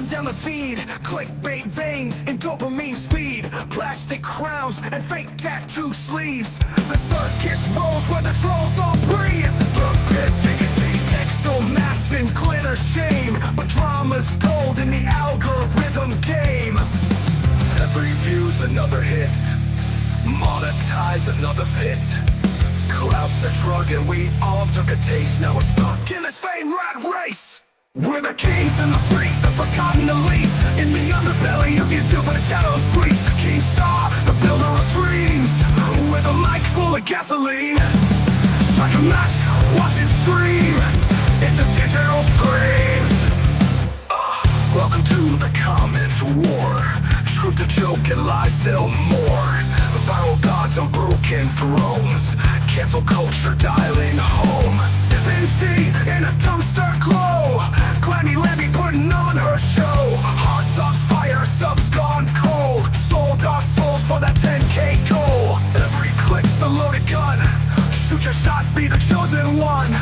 down the feed, clickbait veins and dopamine speed, plastic crowns and fake tattoo sleeves. The circus rolls where the trolls all breathe. The pit diggity, exo masks and glitter shame, but drama's gold in the algorithm game. Every view's another hit, monetize another fit. Clout's a drug and we all took a taste. Now we're stuck in this fame rat race. We're the kings and the freaks, the forgotten elites. In the underbelly of YouTube where the shadows tweets. Keemstar, the builder of dreams, with a mic full of gasoline. Strike a match, watch it stream into digital screams. Welcome to the comment war. Truth to joke and lies sell more. Viral gods on broken thrones. Cancel culture dialing home. Sipping tea in a dumpster glow. Glammy Lammy putting on her show. Hearts on fire, subs gone cold. Sold our souls for that 10K goal. Every click's a loaded gun. Shoot your shot, be the chosen one.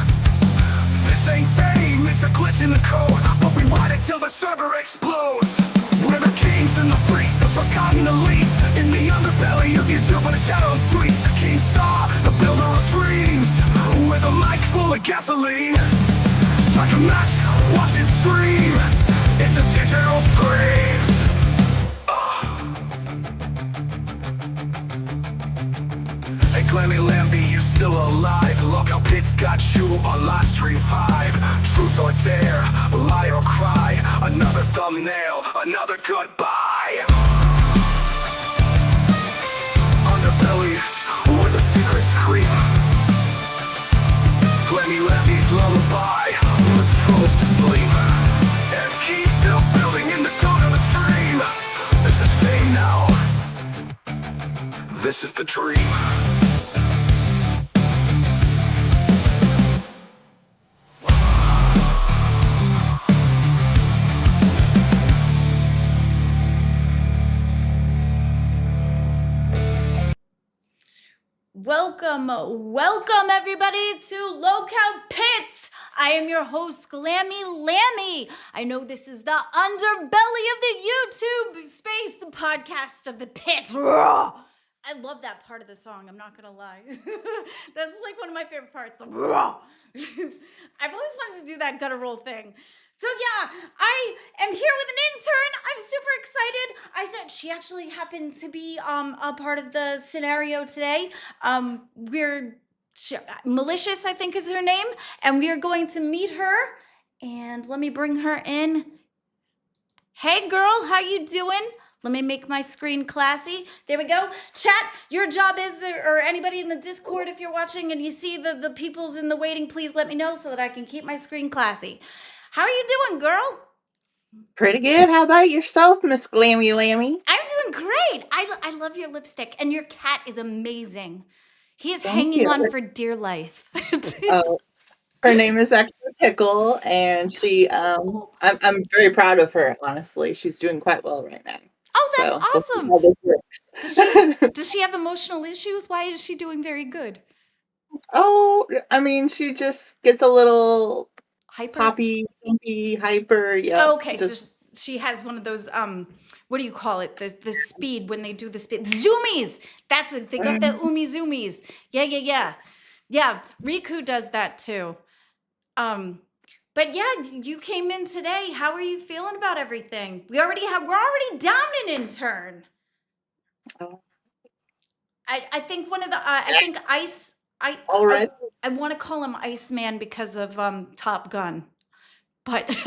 This ain't fame, it's a glitch in the code. But we ride it till the server explodes. We're the kings and the freaks, the forgotten elites. In the underbelly of YouTube where the shadows tweets. Keemstar, the builder of dreams, with a mic full of gasoline. Strike a match, watch it stream into digital screams. Hey Glammy Lambie, you still alive? Look how Pitts got you on live stream 5. Truth or dare, lie or cry. Another thumbnail, another goodbye. Underbelly, where the secrets creep. Glammy Lambie's lullaby puts trolls to sleep. And keep still building in the tone of the stream. This is fame now. This is the dream. Welcome everybody to Low Count Pits. I am your host, Glammy Lammy. I know this is the underbelly of the YouTube space, the podcast of the pit. I love that part of the song, I'm not gonna lie. That's like one of my favorite parts. I've always wanted to do that guttural thing. So yeah, I am here with an intern. I'm super excited. I said she actually happened to be a part of the scenario today. Malicious, I think is her name, and we are going to meet her. And let me bring her in. Hey girl, how you doing? Let me make my screen classy. There we go. Chat, your job is, or anybody in the Discord, if you're watching and you see the people's in the waiting, please let me know so that I can keep my screen classy. How are you doing, girl? Pretty good. How about yourself, Miss Glammy Lammy? I'm doing great. I love your lipstick, and your cat is amazing. He is Thank hanging you. on for dear life. Oh, her name is actually Tickle, and she I'm very proud of her. Honestly, she's doing quite well right now. Oh, that's So we'll see awesome. how this works. Does she have emotional issues? Why is she doing very good? Oh, I mean, she just gets a little Hyper? poppy, jumpy, hyper. Yeah. Okay, so she has one of those what do you call it? The speed when they do the speed zoomies. That's what they got, the zoomies. Yeah. Riku does that too. But yeah, you came in today. How are you feeling about everything? We're already down an intern. Oh. I think one of the I think Ice. Already? I want to call him Iceman because of Top Gun, but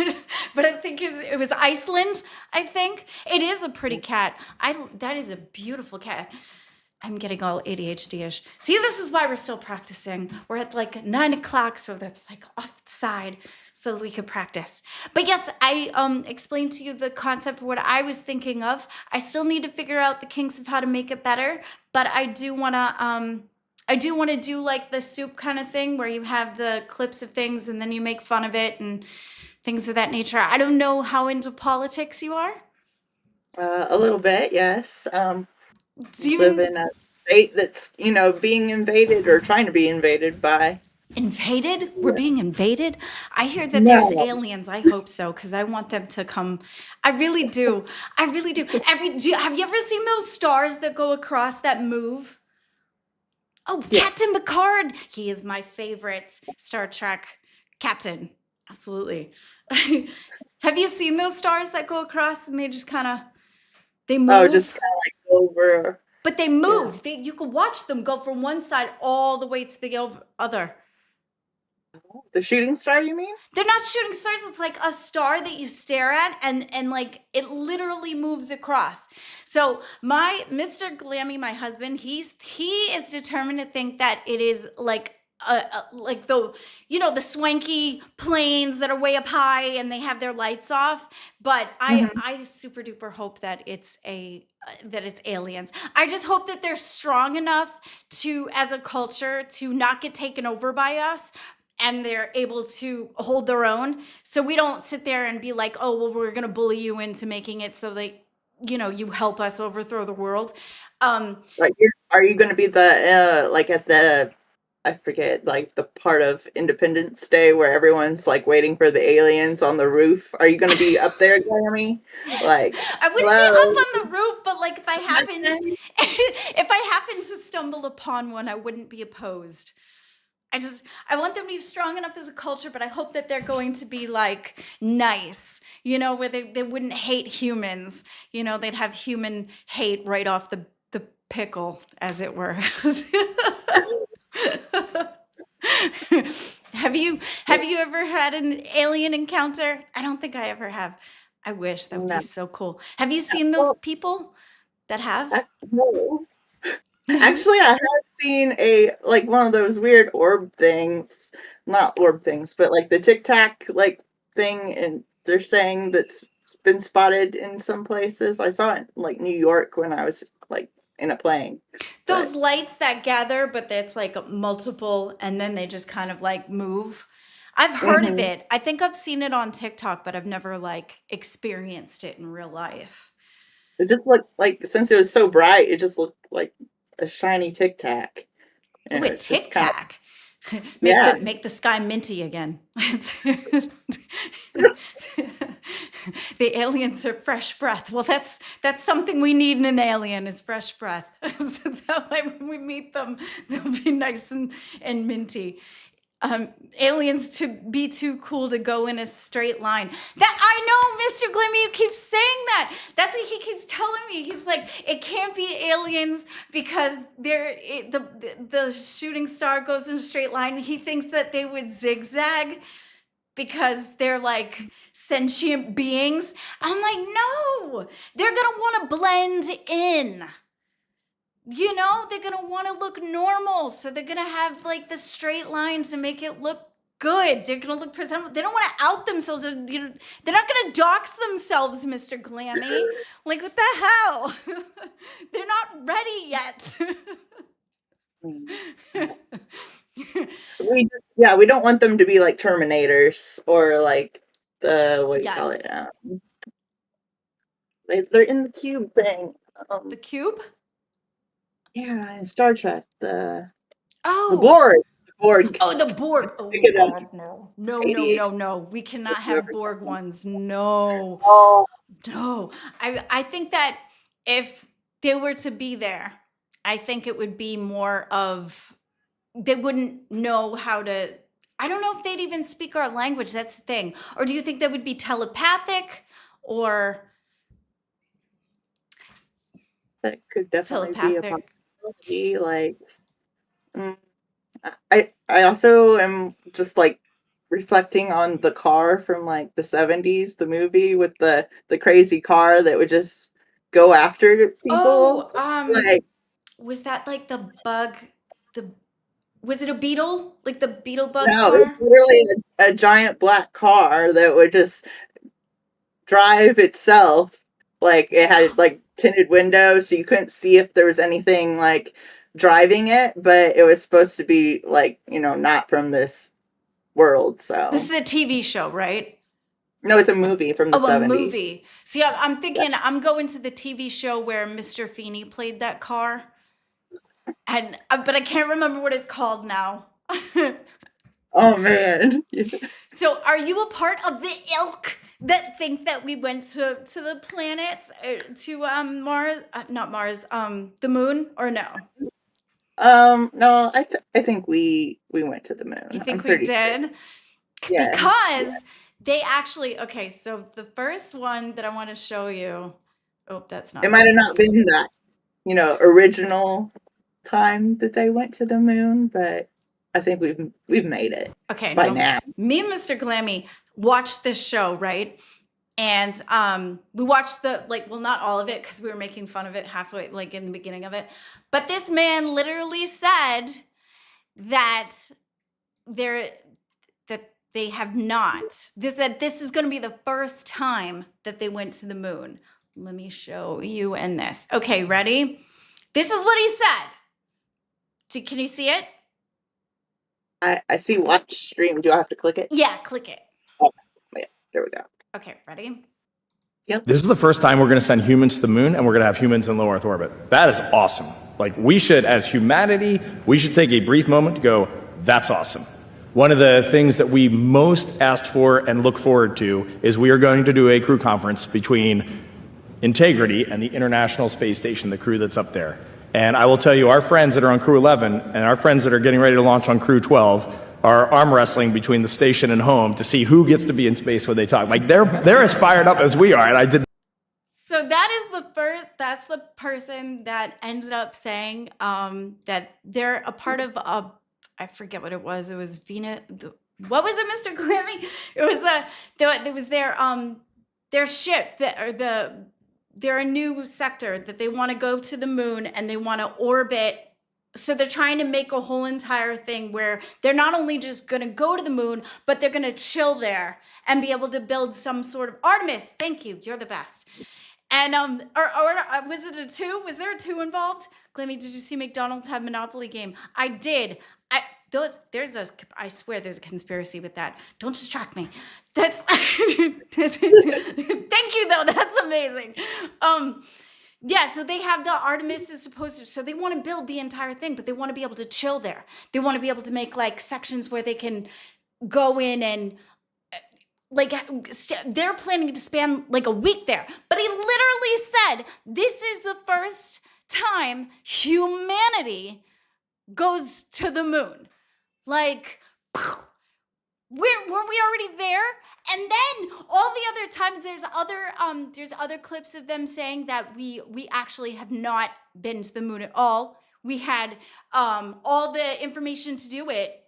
but I think it was Iceland. I think it is a pretty cat. That is a beautiful cat. I'm getting all ADHD-ish. See, this is why we're still practicing. We're at like 9 o'clock, so that's like off the side so that we could practice. But yes, I explained to you the concept of what I was thinking of. I still need to figure out the kinks of how to make it better, but I do want to do like the soup kind of thing where you have the clips of things and then you make fun of it and things of that nature. I don't know how into politics you are. A little bit, yes. Do you live in a state that's, being invaded or trying to be invaded by Invaded? We're being invaded? I hear that there's No. aliens. I hope so because I want them to come. I really do. I really do. Have you ever seen those stars that go across that move? Oh, Captain Yes. Picard. He is my favorite Star Trek captain. Absolutely. Have you seen those stars that go across and they just kind of they Oh, just move? kind of like over. But they Yeah. move. You can watch them go from one side all the way to the other. The shooting star, you mean? They're not shooting stars. It's like a star that you stare at, and like it literally moves across. So my Mr. Glammy, my husband, he is determined to think that it is like like the swanky planes that are way up high and they have their lights off. But Mhm. I super duper hope that it's that it's aliens. I just hope that they're strong enough to, as a culture, to not get taken over by us, and they're able to hold their own. So we don't sit there and be like, oh, well, we're going to bully you into making it so that, you help us overthrow the world. Like, are you going to be the like at the I forget like the part of Independence Day where everyone's like waiting for the aliens on the roof? Are you going to be up there, Grammy? Like, I wouldn't be hello. up on the roof, but like Nothing? if I happen to stumble upon one, I wouldn't be opposed. I want them to be strong enough as a culture, but I hope that they're going to be like nice, where they wouldn't hate humans. They'd have human hate right off the pickle, as it were. Have you ever had an alien encounter? I don't think I ever have. I wish that would No. be so cool. Have you seen those Well, people that have? no. No. Actually, I have seen a like one of those weird orb things, not orb things, but like the Tic Tac like thing, and they're saying that's been spotted in some places. I saw it in like New York when I was like in a plane, Those but lights that gather, but it's like multiple, and then they just kind of like move. I've heard of mhm. it. I think I've seen it on TikTok, but I've never like experienced it in real life. It just looked like since it was so bright, it just looked like a shiny Tic Tac, Oh, and a it's just Tic kind of Tac. Make yeah. the sky minty again. The aliens are fresh breath. Well, that's something we need in an alien is fresh breath. So that way when we meet them, they'll be nice and minty. Aliens to be too cool to go in a straight line. That I know, Mr. Glimmy, you keep saying that. That's what he keeps telling me. He's like, it can't be aliens because the shooting star goes in a straight line. He thinks that they would zigzag because they're like sentient beings. I'm like, no, they're gonna want to blend in. They're gonna want to look normal, so they're gonna have like the straight lines to make it look good. They're gonna look presentable. They don't want to out themselves. They're not gonna dox themselves, Mr. Glammy. Like what the hell? They're not ready yet. We just yeah, we don't want them to be like Terminators or like the what do you call it? Yes. They're in the cube thing. The cube? Yeah, in Star Trek, the Oh. Borg. The Borg. Oh, the Borg. Oh Pick it up. God, no. No, no, no, Radiation. no. We cannot have Whoever. Borg ones. No. Oh, No. I think that if they were to be there, I think it would be more of they wouldn't know how to. I don't know if they'd even speak our language. That's the thing. Or do you think that would be telepathic or that could definitely be a telepathic? possibility. Like, mm, I also am just like reflecting on the car from like the 70s, the movie with the crazy car that would just go after people. Oh, Like, was that like the bug? The Was it a beetle? Like the beetle bug no, it's car? literally a giant black car that would just drive itself. Like it had like tinted windows, so you couldn't see if there was anything like driving it, but it was supposed to be like, not from this world. This So is a TV show, right? no, it's a movie from the Oh, a 70s. movie. See, I'm Yeah. thinking I'm going to the TV show where Mr. Feeney played that car, and but I can't remember what it's called now. Oh man. So, are you a part of the ilk that think that we went to the planets, to Mars, not Mars, the moon, or no? No, I think we went to the You moon. I'm think we pretty sure. did? Yes. Yeah. Because they actually, okay, so the first one that I want to show you, oh, that's It not might it. have not been that, original time that they went to the moon, but I think we've made it Okay, by no, now. me and Mr. Glammy watched this show, right? And we watched well, not all of it because we were making fun of it halfway, like in the beginning of it. But this man literally said that they're that they have not. This is going to be the first time that they went to the moon. Let me show you in this. Okay, ready? This is what he said. Can you see it? I see watch stream. Do I have to click it? Yeah, click it. Oh, yeah, there we go. Okay, ready? Yep. This is the first time we're going to send humans to the moon, and we're going to have humans in low Earth orbit. That is awesome. Like, we should, as humanity, we should take a brief moment to go, that's awesome. One of the things that we most asked for and look forward to is we are going to do a crew conference between Integrity and the International Space Station, the crew that's up there. And I will tell you, our friends that are on Crew 11 and our friends that are getting ready to launch on Crew 12 are arm wrestling between the station and home to see who gets to be in space when they talk. Like, they're as fired up as we are, and I did. So that's the person that ended up saying that they're a part of I forget what it was. It was Venus. What was it, Mr. Glammy? It was their ship they're a new sector that they want to go to the moon and they want to orbit. So they're trying to make a whole entire thing where they're not only just going to go to the moon, but they're going to chill there and be able to build some sort of Artemis. Thank you. You're the best. And was it a 2? Was there a 2 involved? Glammy, did you see McDonald's have Monopoly game? I did. I swear there's a conspiracy with that. Don't distract me. Thank you though. That's amazing. Yeah, so they have the Artemis is supposed to, so they want to build the entire thing, but they want to be able to chill there. They want to be able to make like sections where they can go in and they're planning to spend like a week there. But he literally said, this is the first time humanity goes to the moon. Like, were we already there? And then all the other times there's other clips of them saying that we actually have not been to the moon at all. We had all the information to do it,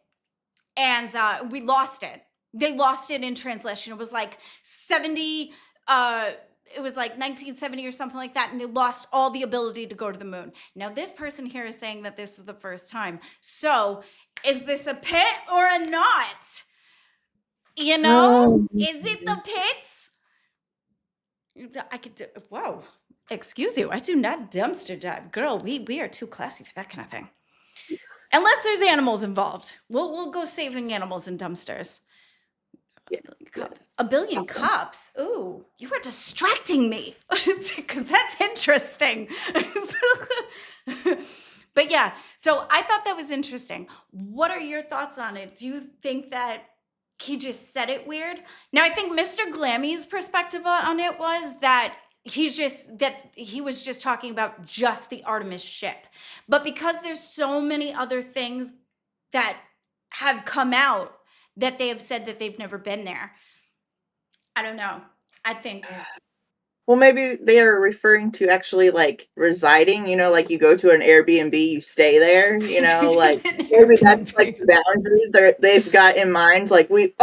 and we lost it. They lost it in translation. It was like 70 it was like 1970 or something like that, and they lost all the ability to go to the moon. Now, this person here is saying that this is the first time. So, is this a pit or a not? You know? Is it the pits? I could do, whoa, excuse you. I do not dumpster dive. Girl, we are too classy for that kind of thing. Unless there's animals involved. We'll go saving animals in dumpsters. A billion cups. Ooh, you were distracting me because that's interesting. But yeah, so I thought that was interesting. What are your thoughts on it? Do you think that he just said it weird? Now, I think Mr. Glammy's perspective on it was that he was just talking about just the Artemis ship. But because there's so many other things that have come out that they have said that they've never been there. I don't know. I think. Well, maybe they are referring to actually like residing, like you go to an Airbnb, you stay there, like maybe that's like the boundaries they've got in mind. Like we've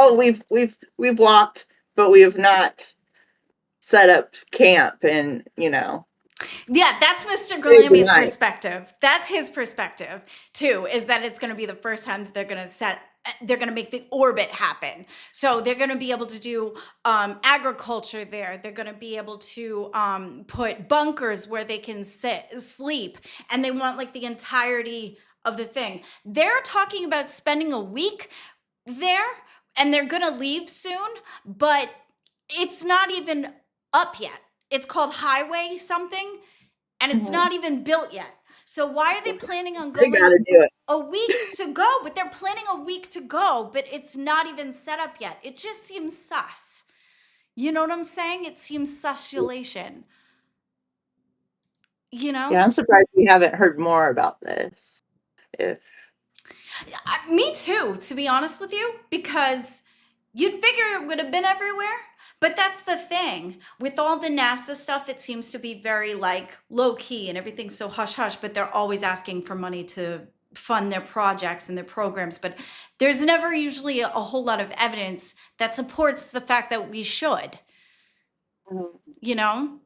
walked, but we have not set up camp and, Yeah, that's Mr. Glammy's perspective. That's his perspective too, is that it's going to be the first time that they're going to make the orbit happen. So they're going to be able to do agriculture there. They're going to be able to put bunkers where they can sleep. And they want like the entirety of the thing. They're talking about spending a week there and they're going to leave soon, but it's not even up yet. It's called Highway something and it's not even built yet. So why are they planning on They going gotta do it. a week to go? But they're planning a week to go, but it's not even set up yet. It just seems sus. You know what I'm saying? It seems susulation. You know? Yeah, I'm surprised we haven't heard more about this. If Me too, to be honest with you, because you'd figure it would have been everywhere. But that's the thing. With all the NASA stuff, it seems to be very like low key and everything's so hush hush, but they're always asking for money to fund their projects and their programs. But there's never usually a whole lot of evidence that supports the fact that we should, you know?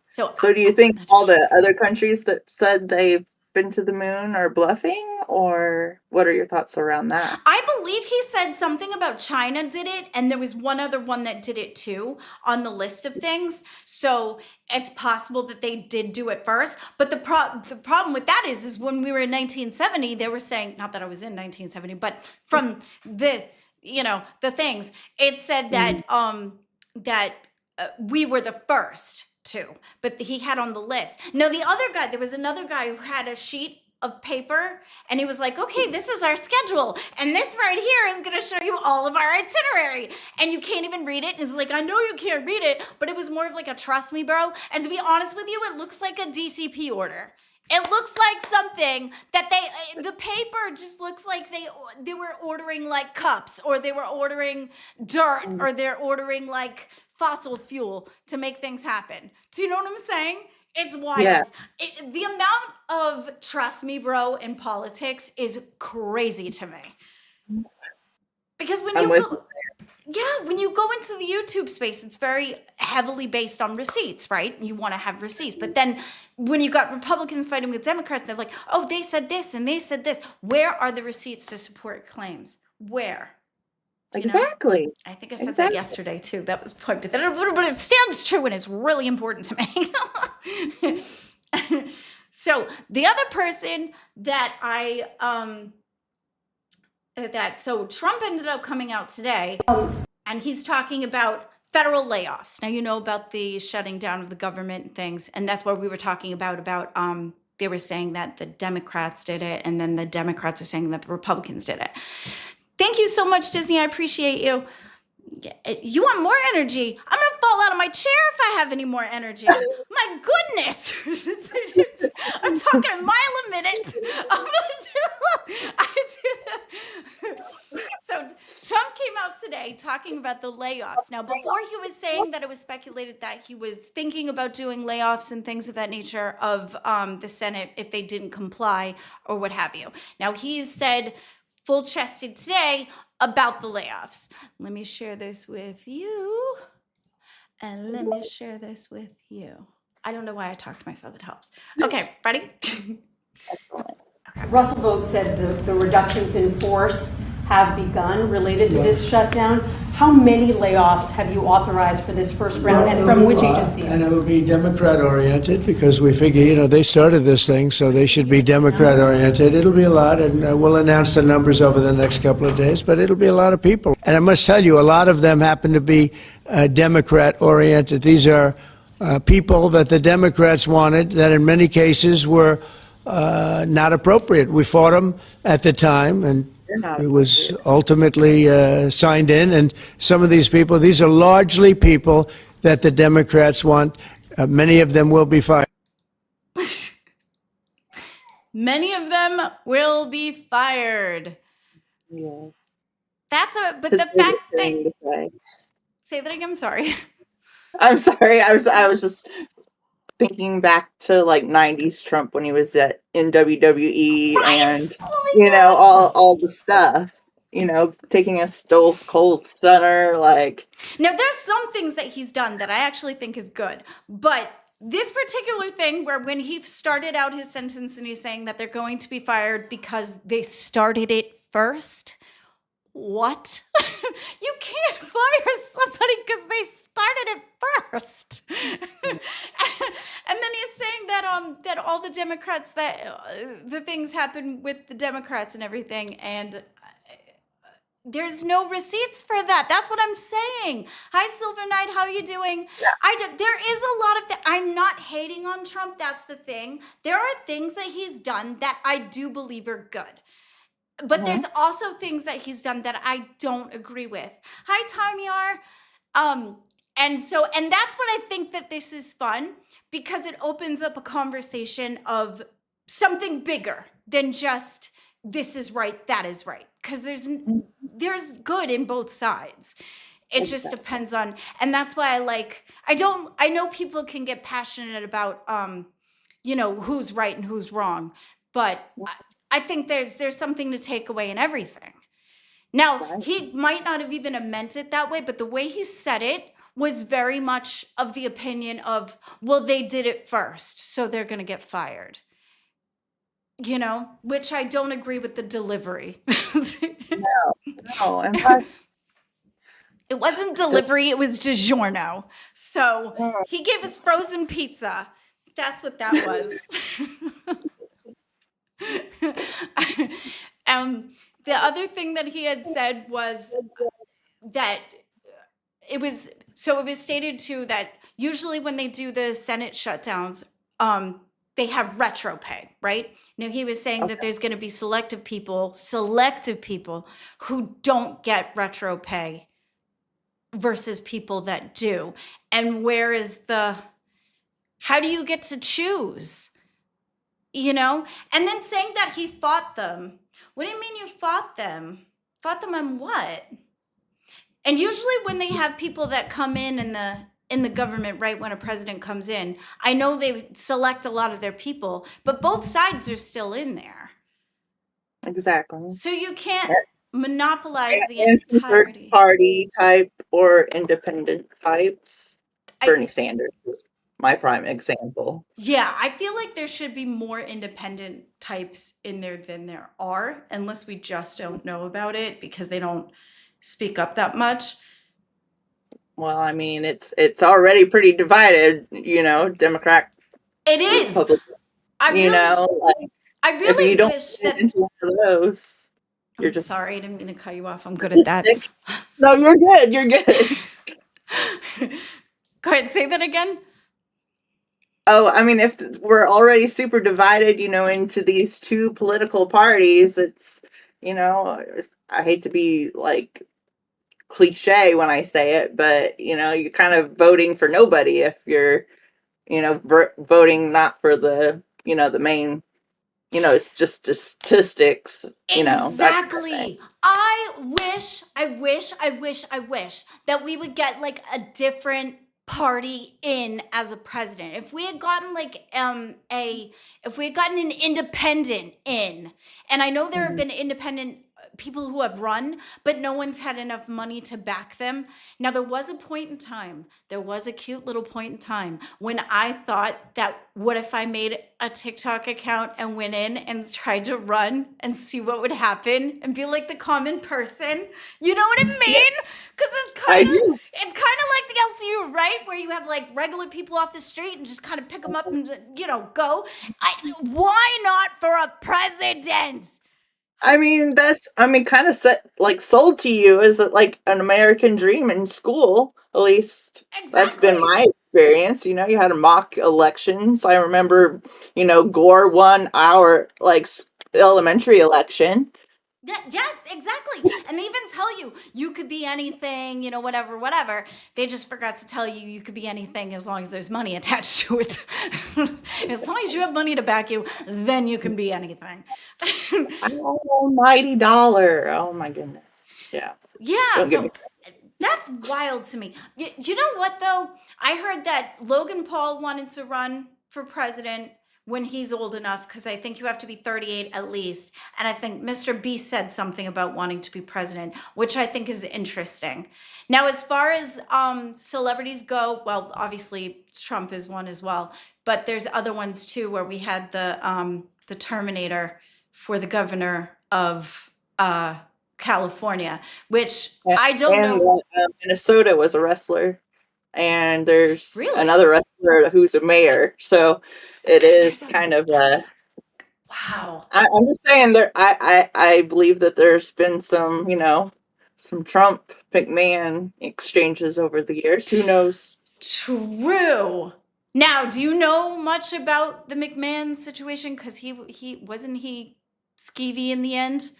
So So do you think all the other countries that said they've been to the moon are bluffing, or what are your thoughts around that? I believe he said something about China did it, and there was one other one that did it too on the list of things. So it's possible that they did do it first. But the problem with that is when we were in 1970, they were saying, not that I was in 1970, but from the the things, it said that we were the first to, but he had on the list. Now the other guy, there was another guy who had a sheet of paper and he was like, okay, this is our schedule. And this right here is going to show you all of our itinerary. And you can't even read it. And he's like, I know you can't read it, but it was more of like a trust me, bro. And to be honest with you, it looks like a DCP order. It looks like something that the paper just looks like they were ordering like cups, or they were ordering dirt, or they're ordering like fossil fuel to make things happen. Do you know what I'm saying? It's wild. Yeah. The amount of trust me, bro, in politics is crazy to me. Because when I'm you with go, when you go into the YouTube space, it's very heavily based on receipts, right? You want to have receipts. But then when you got Republicans fighting with Democrats, they're like, oh, they said this and they said this. Where are the receipts to support claims? Where? You know? Exactly. I think I said that Exactly. yesterday too. That was point, but it stands true and it's really important to me. So the other person that so Trump ended up coming out today, and he's talking about federal layoffs. Now you know about the shutting down of the government and things, and that's what we were talking about they were saying that the Democrats did it, and then the Democrats are saying that the Republicans did it. Thank you so much, Disney. I appreciate you. You want more energy? I'm going to fall out of my chair if I have any more energy. My goodness. I'm talking a mile a minute. So Trump came out today talking about the layoffs. Now, before he was saying that it was speculated that he was thinking about doing layoffs and things of that nature of the Senate if they didn't comply or what have you. Now, he's said full-chested today about the layoffs. Let me share this with you. And let me share this with you. I don't know why I talk to myself. It helps. Okay, ready? Excellent. Russell Vogt said the reductions in force have begun related to this shutdown. How many layoffs have you authorized for this first round, and from which agencies? And it will be Democrat-oriented, because we figure, they started this thing, so they should be Democrat-oriented. It'll be a lot, and we'll announce the numbers over the next couple of days, but it'll be a lot of people. And I must tell you, a lot of them happen to be Democrat-oriented. These are people that the Democrats wanted, that in many cases were not appropriate. We fought them at the time, and it was ultimately signed in. And some of these people, these are largely people that the Democrats want. Many of them will be fired. Many of them will be fired. Yeah. But His the fact favorite that, thing to say. say that again, sorry. I'm sorry. I was just thinking back to like 90s Trump when he was in WWE and Oh my God. all the stuff. Taking a Stone Cold Stunner, like Now, there's some things that he's done that I actually think is good, but this particular thing where when he started out his sentence and he's saying that they're going to be fired because they started it first. What? You can't fire somebody because they started it first. And then he's saying that all the Democrats, that the things happen with the Democrats and everything, and there's no receipts for that. That's what I'm saying. Hi, Silver Knight. How are you doing? There is a lot of I'm not hating on Trump. That's the thing. There are things that he's done that I do believe are good. But there's also things that he's done that I don't agree with. Hi, Tamyar. And that's what I think that this is fun, because it opens up a conversation of something bigger than just this is right, that is right. Because there's good in both sides. It just depends on, and that's why I know people can get passionate about who's right and who's wrong, but I think there's something to take away in everything. Now, he might not have even meant it that way, but the way he said it was very much of the opinion of, well, they did it first, so they're going to get fired. Which I don't agree with the delivery. No, and plus, It wasn't delivery, it was DiGiorno. So he gave us frozen pizza. That's what that was. The other thing that he had said was that it was stated too that usually when they do the Senate shutdowns, they have retro pay, right? Now he was saying that there's going to be selective people who don't get retro pay versus people that do. And where is how do you get to choose? And then saying that he fought them. What do you mean you fought them? Fought them on what? And usually when they have people that come in the government, right, when a president comes in, I know they select a lot of their people, but both sides are still in there. exactly. So you can't monopolize the And some third entirety. party type or independent types. I- Bernie Sanders is my prime example. Yeah, I feel like there should be more independent types in there than there are, unless we just don't know about it because they don't speak up that much. Well, I mean, it's already pretty divided, Democrat, It is. Republican. I really, I if really you don't wish get that. into one of those, you're I'm just sorry, I didn't mean to cut you off. I'm good at just that. stick- No, you're good. You're good. Go ahead, say that again. Oh, I mean, if we're already super divided, into these two political parties, it's, I hate to be like cliche when I say it, but, you're kind of voting for nobody if you're, voting not for the, the main, it's just statistics, that kind of thing. Exactly. I wish that we would get like a different party in as a president. If we had gotten an independent in, and I know there have been independent people who have run, but no one's had enough money to back them. Now, there was a cute little point in time when I thought that what if I made a TikTok account and went in and tried to run and see what would happen and be like the common person? You know what I mean? Because it's I kind of do. like the LCU, right? Where you have like regular people off the street and just kind of pick them up and go. Why not for a president? I mean, kind of sold to you as like an American dream in school, at least. That's been Exactly. my experience. You had mock elections. I remember, Gore won our elementary election. Yes, exactly. And they even tell you could be anything, whatever. They just forgot to tell you could be anything as long as there's money attached to it. As long as you have money to back you, then you can be anything. Almighty dollar. Oh my goodness. Yeah. Yeah, Don't get so me started. that's wild to me. You know what, though? I heard that Logan Paul wanted to run for president when he's old enough, because I think you have to be 38 at least. And I think Mr. Beast said something about wanting to be president, which I think is interesting. Now, as far as celebrities go, well, obviously Trump is one as well, but there's other ones too, where we had the Terminator for the governor of California, which I don't know. Minnesota was a wrestler. And there's Really? another wrestler who's a mayor. So it is kind of Wow. I'm just saying I believe that there's been some, some Trump McMahon exchanges over the years. Who knows? True. Now, do you know much about the McMahon situation? Because he wasn't he skeevy in the end?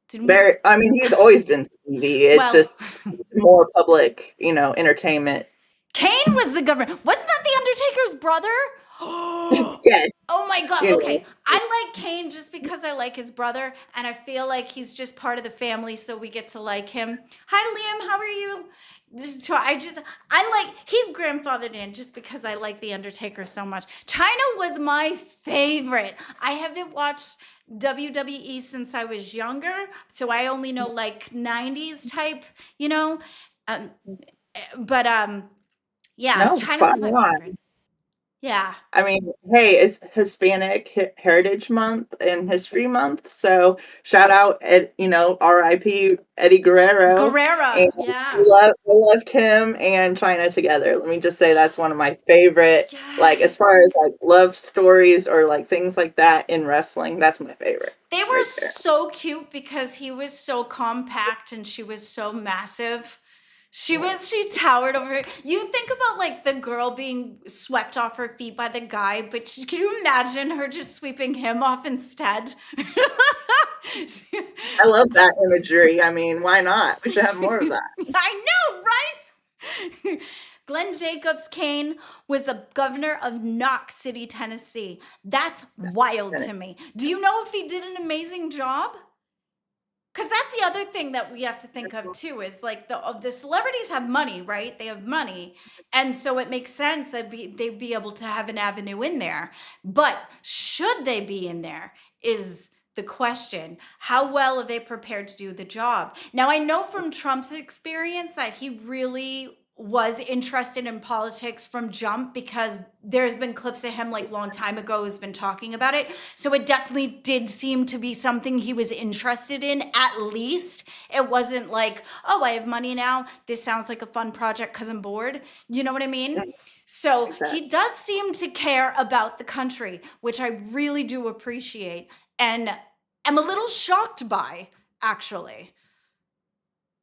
Didn't we? Very. I mean, he's always been Stevie. It's Well, just more public, entertainment. Kane was the governor. Wasn't that the Undertaker's brother? Yes. Oh my God. You know. Okay. I like Kane just because I like his brother, and I feel like he's just part of the family, so we get to like him. Hi, Liam. How are you? He's grandfathered in just because I like The Undertaker so much. China was my favorite. I haven't watched WWE since I was younger, so I only know like 90s type, you know? Um, but yeah, No, China was spot my on. favorite. Yeah. I mean, hey, it's Hispanic Heritage Month and History Month, so shout out at R.I.P. Eddie Guerrero. Guerrero. And Yeah. I loved him and China together. Let me just say that's one of my favorite, like as far Yes. as like love stories or like things like that in wrestling. That's my favorite. They were Right there. so cute because he was so compact and she was so massive. She towered over her. You think about like the girl being swept off her feet by the guy, but can you imagine her just sweeping him off instead? I love that imagery. I mean, why not? We should have more of that. I know, right? Glenn Jacobs Kane was the governor of Knox City, Tennessee. That's wild to me. Do you know if he did an amazing job? Because that's the other thing that we have to think of too is like the celebrities have money, right? They have money. And so it makes sense that they'd be able to have an avenue in there. But should they be in there is the question. How well are they prepared to do the job? Now, I know from Trump's experience that he really was interested in politics from jump because there's been clips of him like long time ago who's been talking about it. So it definitely did seem to be something he was interested in, at least. It wasn't like, oh, I have money now. This sounds like a fun project because I'm bored. You know what I mean? So Exactly. he does seem to care about the country, which I really do appreciate and am a little shocked by, actually,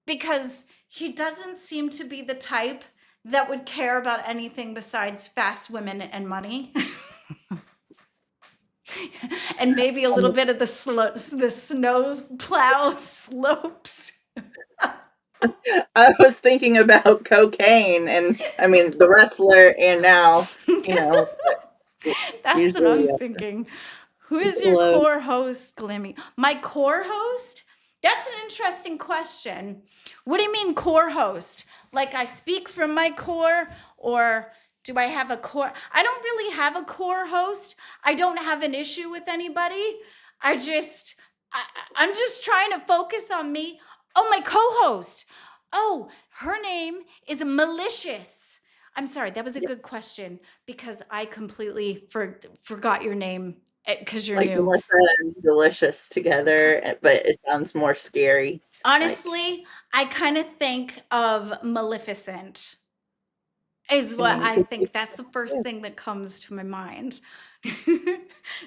because he doesn't seem to be the type that would care about anything besides fast women and money. And maybe a little bit of the snow plow slopes. I was thinking about cocaine, and I mean the wrestler, and now That's usually, what I'm thinking. Who is your love- core host, Glimmy? My core host? That's an interesting question. What do you mean core host? Like I speak from my core, or do I have a core? I don't really have a core host. I don't have an issue with anybody. I'm just trying to focus on me. Oh, my co-host. Oh, her name is Malicious. I'm sorry, that was a good question because I completely forgot your name because you're like new. Melissa and Delicious together, but it sounds more scary. Honestly, I kind of think of Maleficent is what I think. That's the first thing that comes to my mind.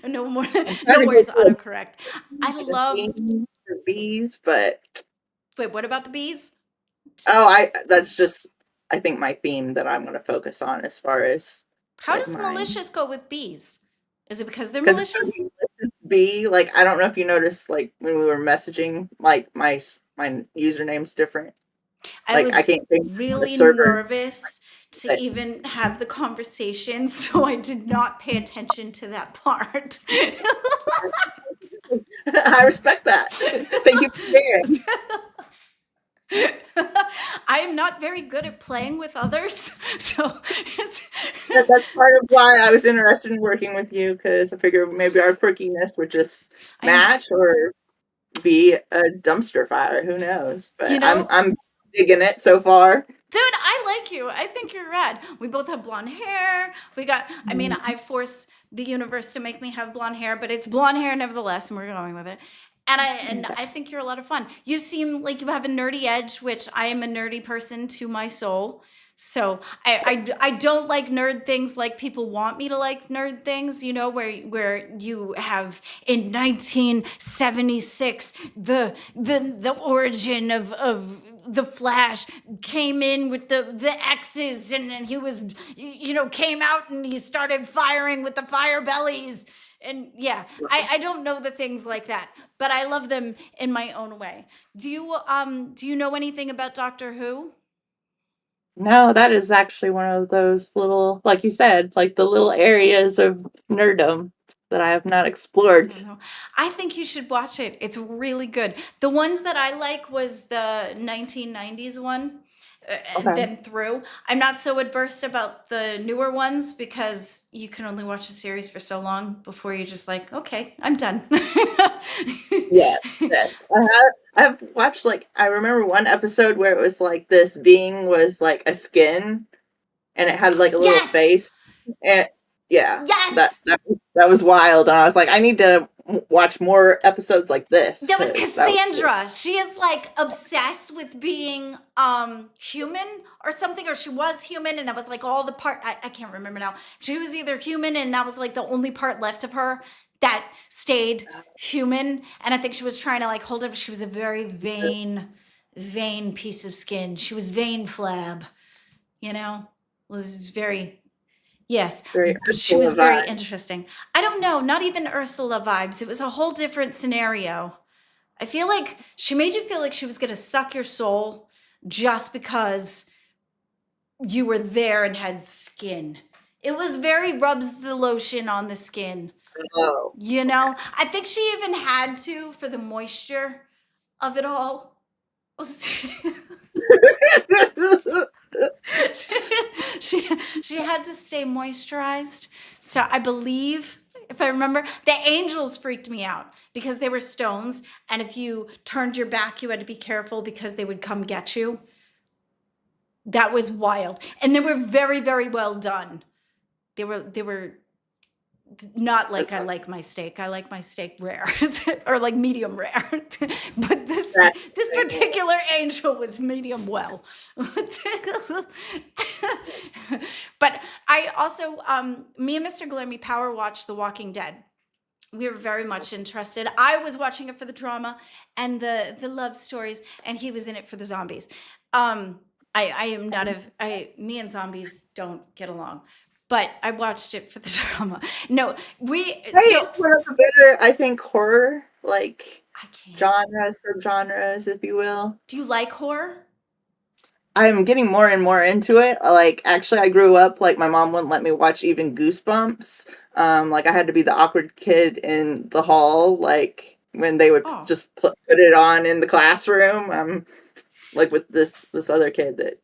No more, no worries, autocorrect. I love. The bees, but Wait, what about the bees? that's just I think my theme that I'm going to focus on as far as How like does mine. malicious go with bees? Is it because they're Because malicious? bee, like I don't know if you noticed, like when we were messaging, like my username's different. I Like was I can't think of the really server. nervous to But- even have the conversation, so I did not pay attention to that part. I respect that. Thank you for sharing. I am not very good at playing with others, so it's That's part of why I was interested in working with you, because I figured maybe our quirkiness would just match or be a dumpster fire. Who knows? But You know- I'm digging it so far. Dude, I like you. I think you're rad. We both have blonde hair. I mean, I force the universe to make me have blonde hair, but it's blonde hair nevertheless, and we're going with it. And I think you're a lot of fun. You seem like you have a nerdy edge, which I am a nerdy person to my soul. So I don't like nerd things like people want me to like nerd things, you know, where you have in 1976 the origin of the Flash came in with the X's, and then he was, you know, came out and he started firing with the fire bellies. And yeah, I don't know the things like that, but I love them in my own way. Do you know anything about Doctor Who? No, that is actually one of those little, like you said, like the little areas of nerddom that I have not explored. No. I think you should watch it. It's really good. The ones that I like was the 1990s one, and Okay. then through. I'm not so adverse about the newer ones because you can only watch a series for so long before you're just like, okay, I'm done. Yes, yes. I've watched, like, I remember one episode where it was like this being was like a skin and it had like a little Yes! face. And yeah, Yes! that was wild. And I was like, I need to watch more episodes like this. That was 'cause that was cool. Cassandra. She is like obsessed with being human or something, or she was human, and that was like all the part. I can't remember now. She was either human, and that was like the only part left of her that stayed human. And I think she was trying to like hold up. She was a very vain piece of skin. She was vain flab, you know. Was very. Yes, Very but she Ursula was very vibe. interesting. I don't know, not even Ursula vibes. It was a whole different scenario. I feel like she made you feel like she was going to suck your soul just because you were there and had skin. It was very rubs the lotion on the skin, Oh. you know? I think she even had to for the moisture of it all. she had to stay moisturized. So I believe, if I remember, the angels freaked me out because they were stones, and if you turned your back, you had to be careful because they would come get you. That was wild, and they were very, very well done. They were not like I like my steak. I like my steak rare or like medium rare. But this particular angel was medium well. But I also me and Mr. Glammy power watched The Walking Dead. We were very much interested. I was watching it for the drama and the love stories, and he was in it for the zombies. I am not me and zombies don't get along. But I watched it for the drama. No, It's one of the better, I think, horror, like, I can't. subgenres, if you will. Do you like horror? I'm getting more and more into it. Like, actually, I grew up, like, my mom wouldn't let me watch even Goosebumps. Like, I had to be the awkward kid in the hall, like, when they would Oh. just put it on in the classroom. Like, with this other kid that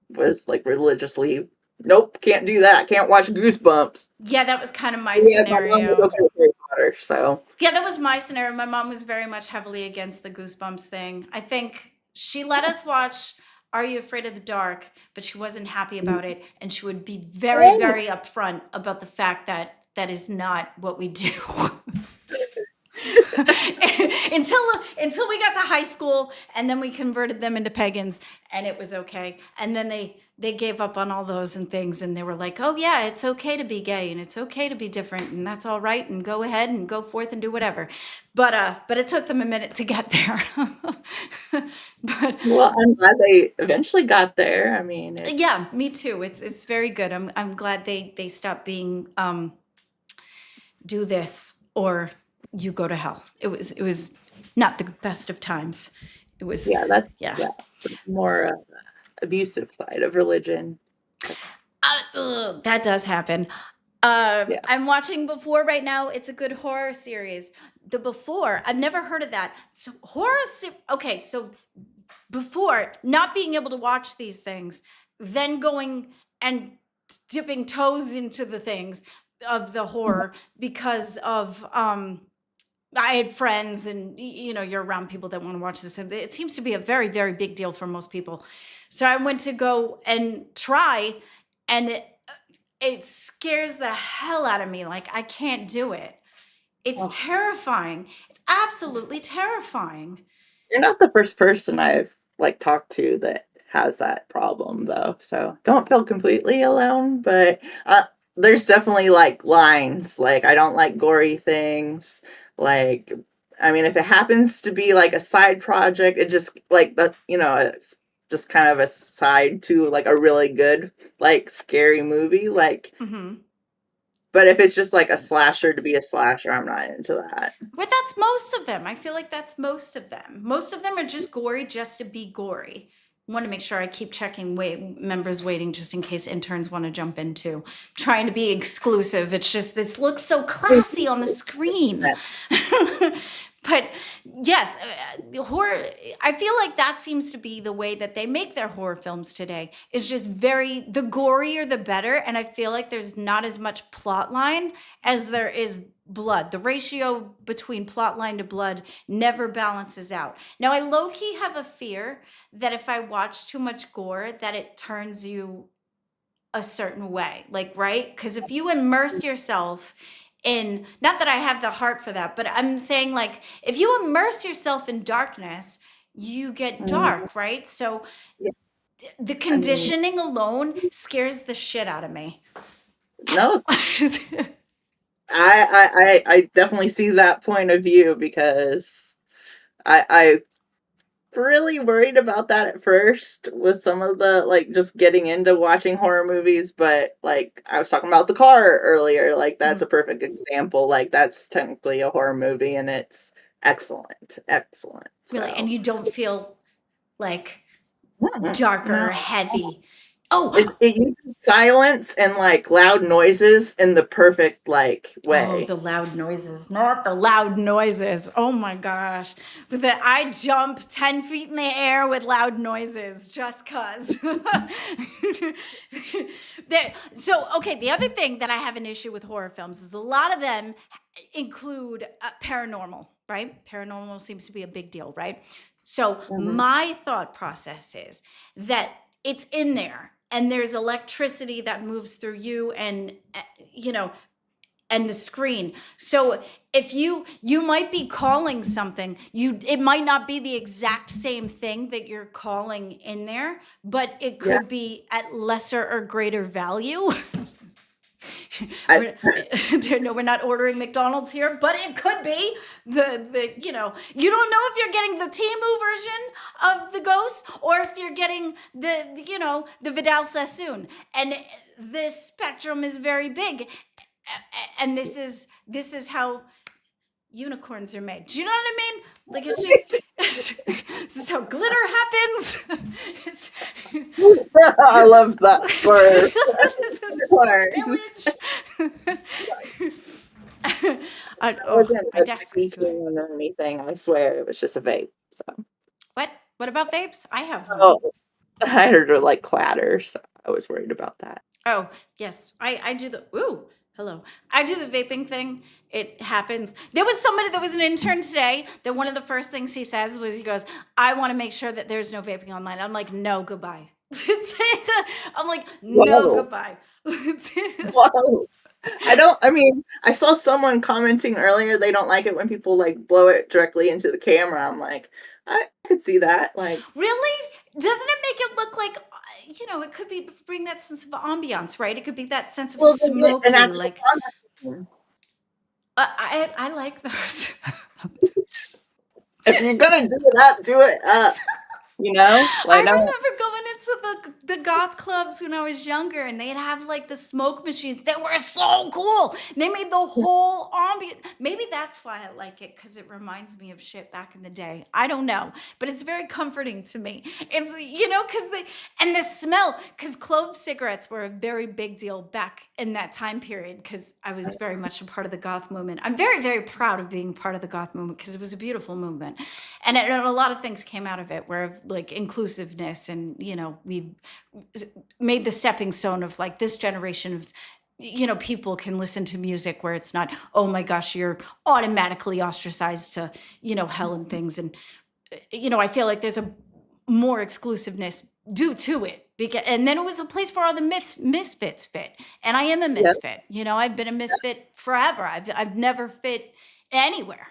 was, like, religiously, nope, can't do that. Can't watch Goosebumps. Yeah, that was kind of my Yeah, my mom was scenario. okay with Harry Potter, so. Yeah, that was my scenario. My mom was very much heavily against the Goosebumps thing. I think she let us watch Are You Afraid of the Dark, but she wasn't happy about it, and she would be very, Oh. very upfront about the fact that that is not what we do. until we got to high school, and then we converted them into pagans, and it was okay. And then they gave up on all those and things, and they were like, oh yeah, it's okay to be gay, and it's okay to be different, and that's all right, and go ahead and go forth and do whatever. But it took them a minute to get there. But Well, I'm glad they eventually got there. I mean, yeah, me too. It's very good. I'm glad they stopped being do this or you go to hell. It was not the best of times. It was that's yeah. the more abusive side of religion. That does happen. Yes. I'm watching Before right now. It's a good horror series. The Before, I've never heard of that. So okay, so Before, not being able to watch these things, then going and dipping toes into the things of the horror because of I had friends, and you know, you're around people that want to watch this, and it seems to be a very, very big deal for most people. So I went to go and try, and it scares the hell out of me. Like, I can't do it. It's Oh. terrifying. It's absolutely terrifying. You're not the first person I've like talked to that has that problem though. So don't feel completely alone, but there's definitely like lines. Like I don't like gory things. Like I mean, if it happens to be like a side project, it just like the it's just kind of a side to like a really good like scary movie. Like, Hmm. but if it's just like a slasher to be a slasher, I'm not into that. But that's most of them. I feel like that's most of them. Most of them are just gory just to be gory. Want to make sure I keep checking members waiting just in case interns want to jump in too. Trying to be exclusive. It's just this looks so classy on the screen. But yes, horror. I feel like that seems to be the way that they make their horror films today. Is just the gorier the better, and I feel like there's not as much plot line as there is blood. The ratio between plot line to blood never balances out. Now, I low key have a fear that if I watch too much gore, that it turns you a certain way. Like, right? Because if you immerse yourself in, not that I have the heart for that, but I'm saying like, if you immerse yourself in darkness, you get dark, right? So Yeah. the conditioning alone scares the shit out of me. No, I definitely see that point of view because I really worried about that at first with some of the like just getting into watching horror movies, but like I was talking about The Car earlier, like that's a perfect example. Like that's technically a horror movie and it's excellent. Excellent. Really, and So you don't feel like no. darker or heavy. Oh, It uses silence and like loud noises in the perfect like oh, way. the loud noises, not the loud noises. Oh my gosh. But that I jump 10 feet in the air with loud noises just cause. Okay, the other thing that I have an issue with horror films is a lot of them include paranormal, right? Paranormal seems to be a big deal, right? So my thought process is that it's in there and there's electricity that moves through you and and the screen. So if you might be calling something, it might not be the exact same thing that you're calling in there, but it could be at lesser or greater value. I, No, we're not ordering McDonald's here, but it could be the you don't know if you're getting the Temu version of the ghost or if you're getting the Vidal Sassoon, and this spectrum is very big, and this is how unicorns are made. Do you know what I mean? Like it's just this is how glitter happens. I love that word. It wasn't My desk is speaking or anything. I swear it was just a vape. So What about vapes? I have one. oh, I heard her like clatter, so I was worried about that. Oh, yes. I do hello. I do the vaping thing. It happens. There was an intern today that one of the first things he says was he goes, I want to make sure that there's no vaping online. I'm like, no, goodbye. I'm like, no, Whoa. goodbye. Whoa. I saw someone commenting earlier they don't like it when people like blow it directly into the camera. I'm like, I could see that. Like, Really? Doesn't it make it look like, it could be bring that sense of ambiance, right? It could be that sense of smoky, like, I like those. if you're gonna do it up, do it up. I Like remember going into the goth clubs when I was younger, and they'd have like the smoke machines that were so cool. They made the whole ambient. Maybe that's why I like it, because it reminds me of shit back in the day. I don't know, but it's very comforting to me. It's and the smell, because clove cigarettes were a very big deal back in that time period, because I was very much a part of the goth movement. I'm very, very proud of being part of the goth movement because it was a beautiful movement, and a lot of things came out of it, where like inclusiveness, and we made the stepping stone of like this generation of people can listen to music where it's not, oh my gosh, you're automatically ostracized to hell and things, and I feel like there's a more exclusiveness due to it, and then it was a place for all the misfits fit, and I am a misfit. I've been a misfit forever. I've never fit anywhere.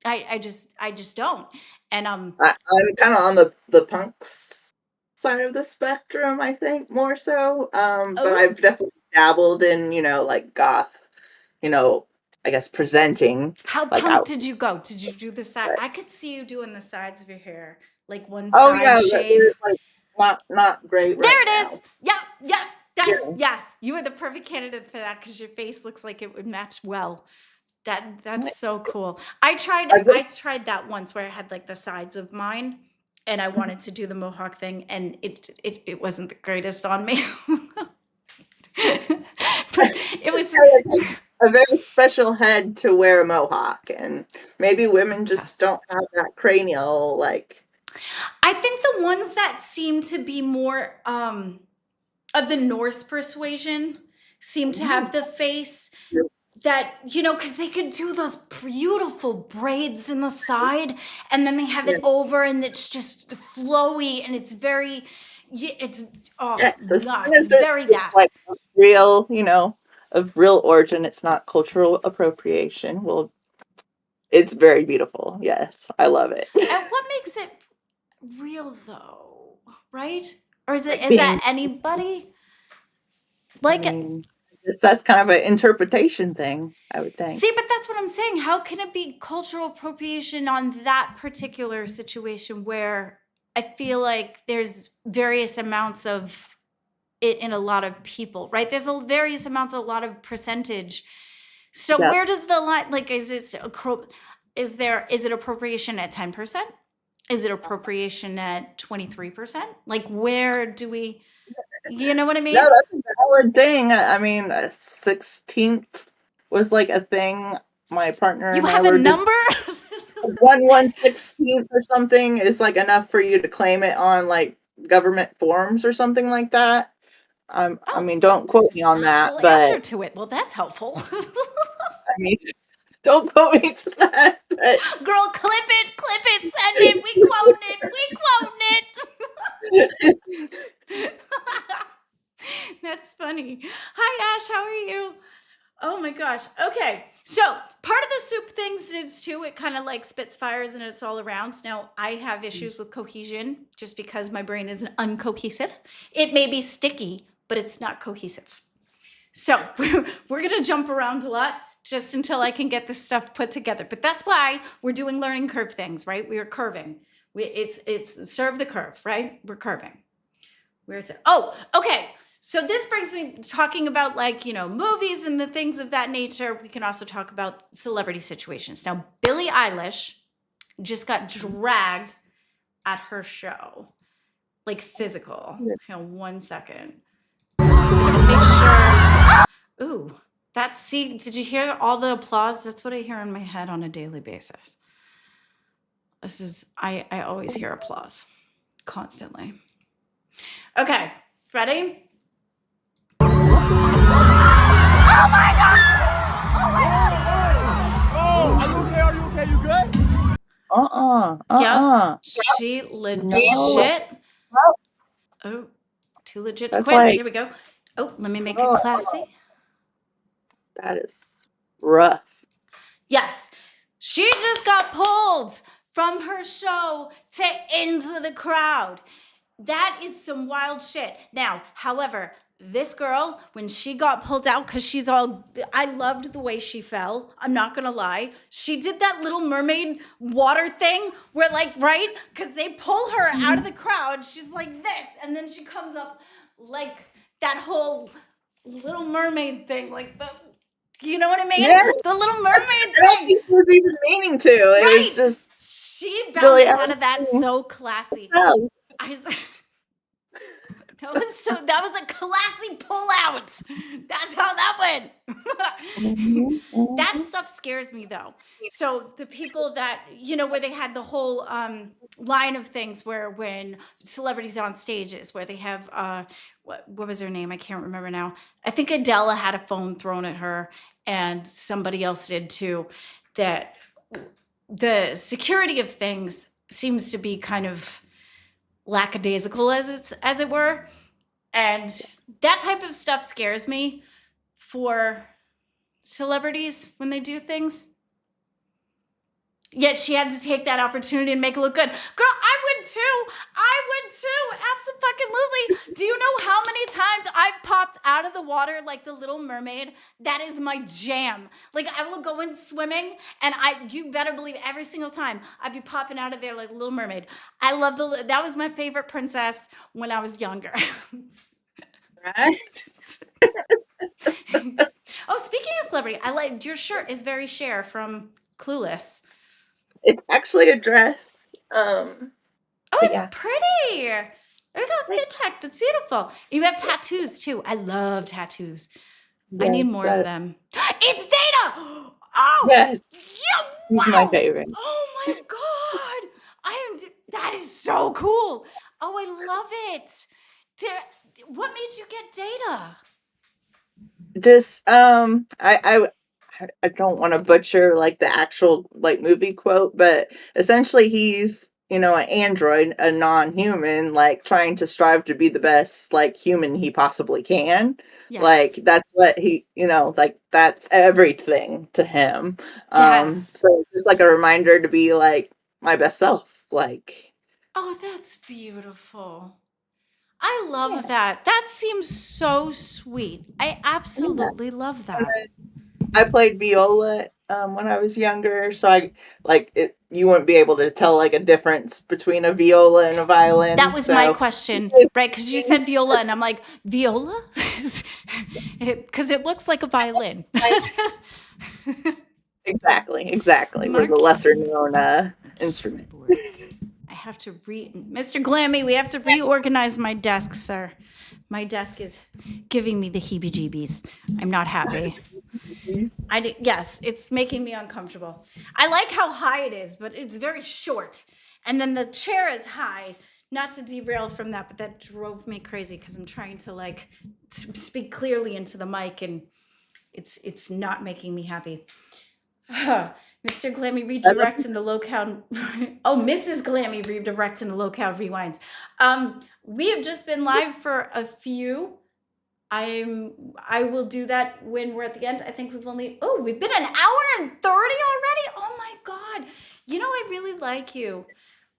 I just don't. And I'm kind of on the punks side of the spectrum, I think, more so. But Oh, I've definitely dabbled in, like goth, you know, I guess presenting how like punk out. did you go? Did you do the side? I could see you doing the sides of your hair, like one Oh side yeah, they're shave. like not great right There it is. now. Yep, yep. That, Yeah. yes, you are the perfect candidate for that because your face looks like it would match well. That's so cool. I I just, tried that once where I had like the sides of mine and I wanted to do the mohawk thing and it wasn't the greatest on me. But it was it's like a very special head to wear a mohawk, and maybe women just yes. don't have that cranial like. I think the ones that seem to be more of the Norse persuasion seem to have the face that, because they could do those beautiful braids in the side and then they have Yeah. it over and it's just flowy and it's very, it's, oh, Yes, as yeah, soon it's as it's very just that. like real, of real origin, it's not cultural appropriation. Well, it's very beautiful. Yes, I love it. And what makes it real though, right? Or Like is being, that anybody? I Like, mean, that's kind of an interpretation thing, I would think. see, but that's what I'm saying. How can it be cultural appropriation on that particular situation where I feel like there's various amounts of it in a lot of people, right? There's a various amounts, a lot of percentage. So Yeah. where does the line, like, is it appropriation at 10%? Is it appropriation at 23%? Like, where do we, you know what I No, mean? that's a valid thing. I mean, 16th was like a thing. My partner You and I have a were just number? 1/116th or something is like enough for you to claim it on like government forms or something like that. I Oh, mean, don't quote there's me an on that, actual answer but to it. Well, that's helpful. I mean, don't quote me to that. But Girl, clip it, send it. We quoting it. That's funny. Hi, Ash. How are you? Oh my gosh. Okay. So part of the soup things is too, it kind of like spits fires and it's all around. Now, I have issues with cohesion just because my brain is uncohesive. It may be sticky, but it's not cohesive. So we're going to jump around a lot just until I can get this stuff put together. But that's why we're doing learning curve things, right? We are curving. It's serve the curve, right? We're curving. Where is it? Oh, okay. So this brings me talking about like, movies and the things of that nature. We can also talk about celebrity situations. Now, Billie Eilish just got dragged at her show, like physical. Hang on 1 second. Make sure. Ooh, did you hear all the applause? That's what I hear in my head on a daily basis. I always hear applause constantly. Okay, ready? Oh, are you okay? Are you okay? You good? Yep. She legit. No. Oh, too legit to That's quit. like, Here we go. Oh, let me make it oh, classy. that is rough. Yes. She just got pulled from her show to into the crowd. That is some wild shit. Now, however, this girl, when she got pulled out, because I loved the way she fell. I'm not going to lie. She did that Little Mermaid water thing where, like, right? Because they pull her out of the crowd. She's like this. And then she comes up like that whole Little Mermaid thing. Like you know what I mean? Yeah. The Little Mermaid I don't thing. think she was even meaning to. It Right. was just She really bounced out of that everything so classy. else. That was a classy pullout. That's how that went. That stuff scares me though. So the people that where they had the whole line of things where when celebrities on stages where they have what was her name? I can't remember now. I think Adele had a phone thrown at her and somebody else did too. That the security of things seems to be kind of lackadaisical as it were, and that type of stuff scares me for celebrities when they do things. Yet she had to take that opportunity and make it look good. Girl, I would too. I would too. Absolutely. Do you know how many times I've popped out of the water like the Little Mermaid? That is my jam. Like I will go in swimming and you better believe every single time I'd be popping out of there like Little Mermaid. I love that was my favorite princess when I was younger. Right? Oh, speaking of celebrity, I like your shirt is very Cher from Clueless. It's actually a dress. Oh, But it's yeah. pretty. There you go. Good Thanks. check. That's beautiful. You have tattoos too. I love tattoos. I need Yes, more of them. It's Data. Oh, yes, yeah. he's my Wow. favorite. Oh my God. That is so cool. Oh, I love it. What made you get Data? Just I don't want to butcher like the actual like movie quote, but essentially he's, you know, an android, a non-human, like trying to strive to be the best like human he possibly can. Like Yes. that's what he, you know, like that's everything to him. Yes. So it's just like a reminder to be like my best self. Like Oh, that's beautiful. I love yeah. that. That seems so sweet. I absolutely love And that. then I played viola when I was younger, so I like it. You wouldn't be able to tell like a difference between a viola and a That violin. was my So question, right? Because you said viola, and I'm like, viola? Because it looks like a violin. exactly, we're the Mark lesser known instrument. I have to Mr. Glammy, we have to reorganize my desk, sir. My desk is giving me the heebie-jeebies. I'm not happy. Yes, it's making me uncomfortable. I like how high it is, but it's very short. And then the chair is high. Not to derail from that, but that drove me crazy because I'm trying to like speak clearly into the mic, and it's not making me happy. Mr. Glammy redirect into low count. Oh, Mrs. Glammy redirect into low count rewind. We have just been live for a few. I will do that when we're at the end. I think we've been an hour and 30 already. Oh my God. You know, I really like you.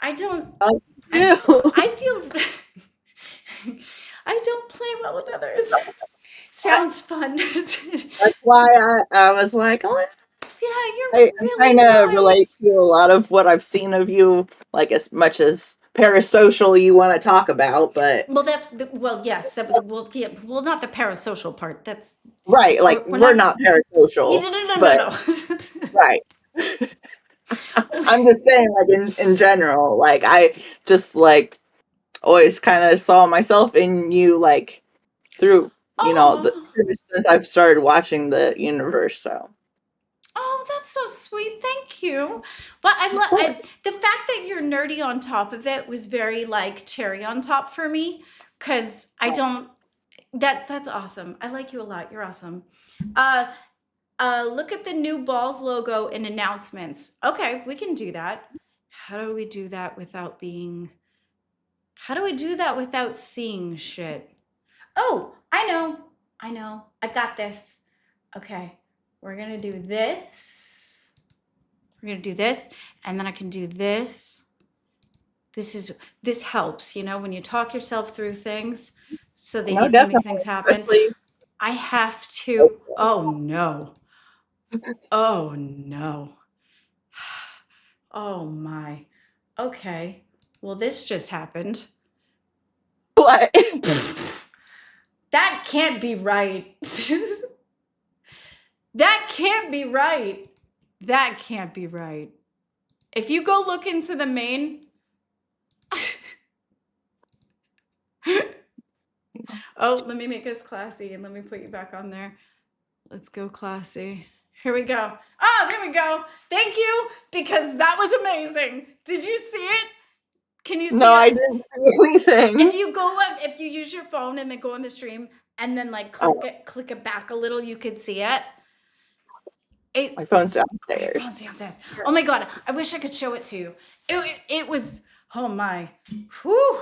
I don't Yeah. I feel I don't play well with others. Sounds fun. That's why I was like, oh, Yeah, you're I really kind of relate nice. to a lot of what I've seen of you, like as much as parasocial you want to talk about, but Well, yes, well, not the parasocial part. That's right, like we're we're not. not parasocial, No, but no. right. I'm just saying, like in general, like I just like always kind of saw myself in you, like through Oh, since I've started watching the universe. So that's so sweet. Thank you. But the fact that you're nerdy on top of it was very like cherry on top for me because I don't. That's awesome. I like you a lot. You're awesome. Look at the new Balls logo and announcements. Okay, we can do that. How do we do that without being? How do we do that without seeing shit? Oh, I know. I got this. Okay, we're gonna do this. We're gonna do this, and then I can do this. This helps, you know, when you talk yourself through things so that you can make things definitely, happen. especially I have to. Oh no. Oh no. Oh my. Okay. Well, this just happened. what? That can't be right. That can't be right. That can't be right. If you go look into the main. Oh, let me make us classy and let me put you back on there. Let's go classy. Here we go. Ah, there we go. Thank you, because that was amazing. Did you see it? Can you see No, I it? didn't see anything. If you use your phone and then go on the stream and then like click it back a little, you could see it. My phone's My downstairs. phone's downstairs. Oh my God, I wish I could show it to you. It was, oh my, whew.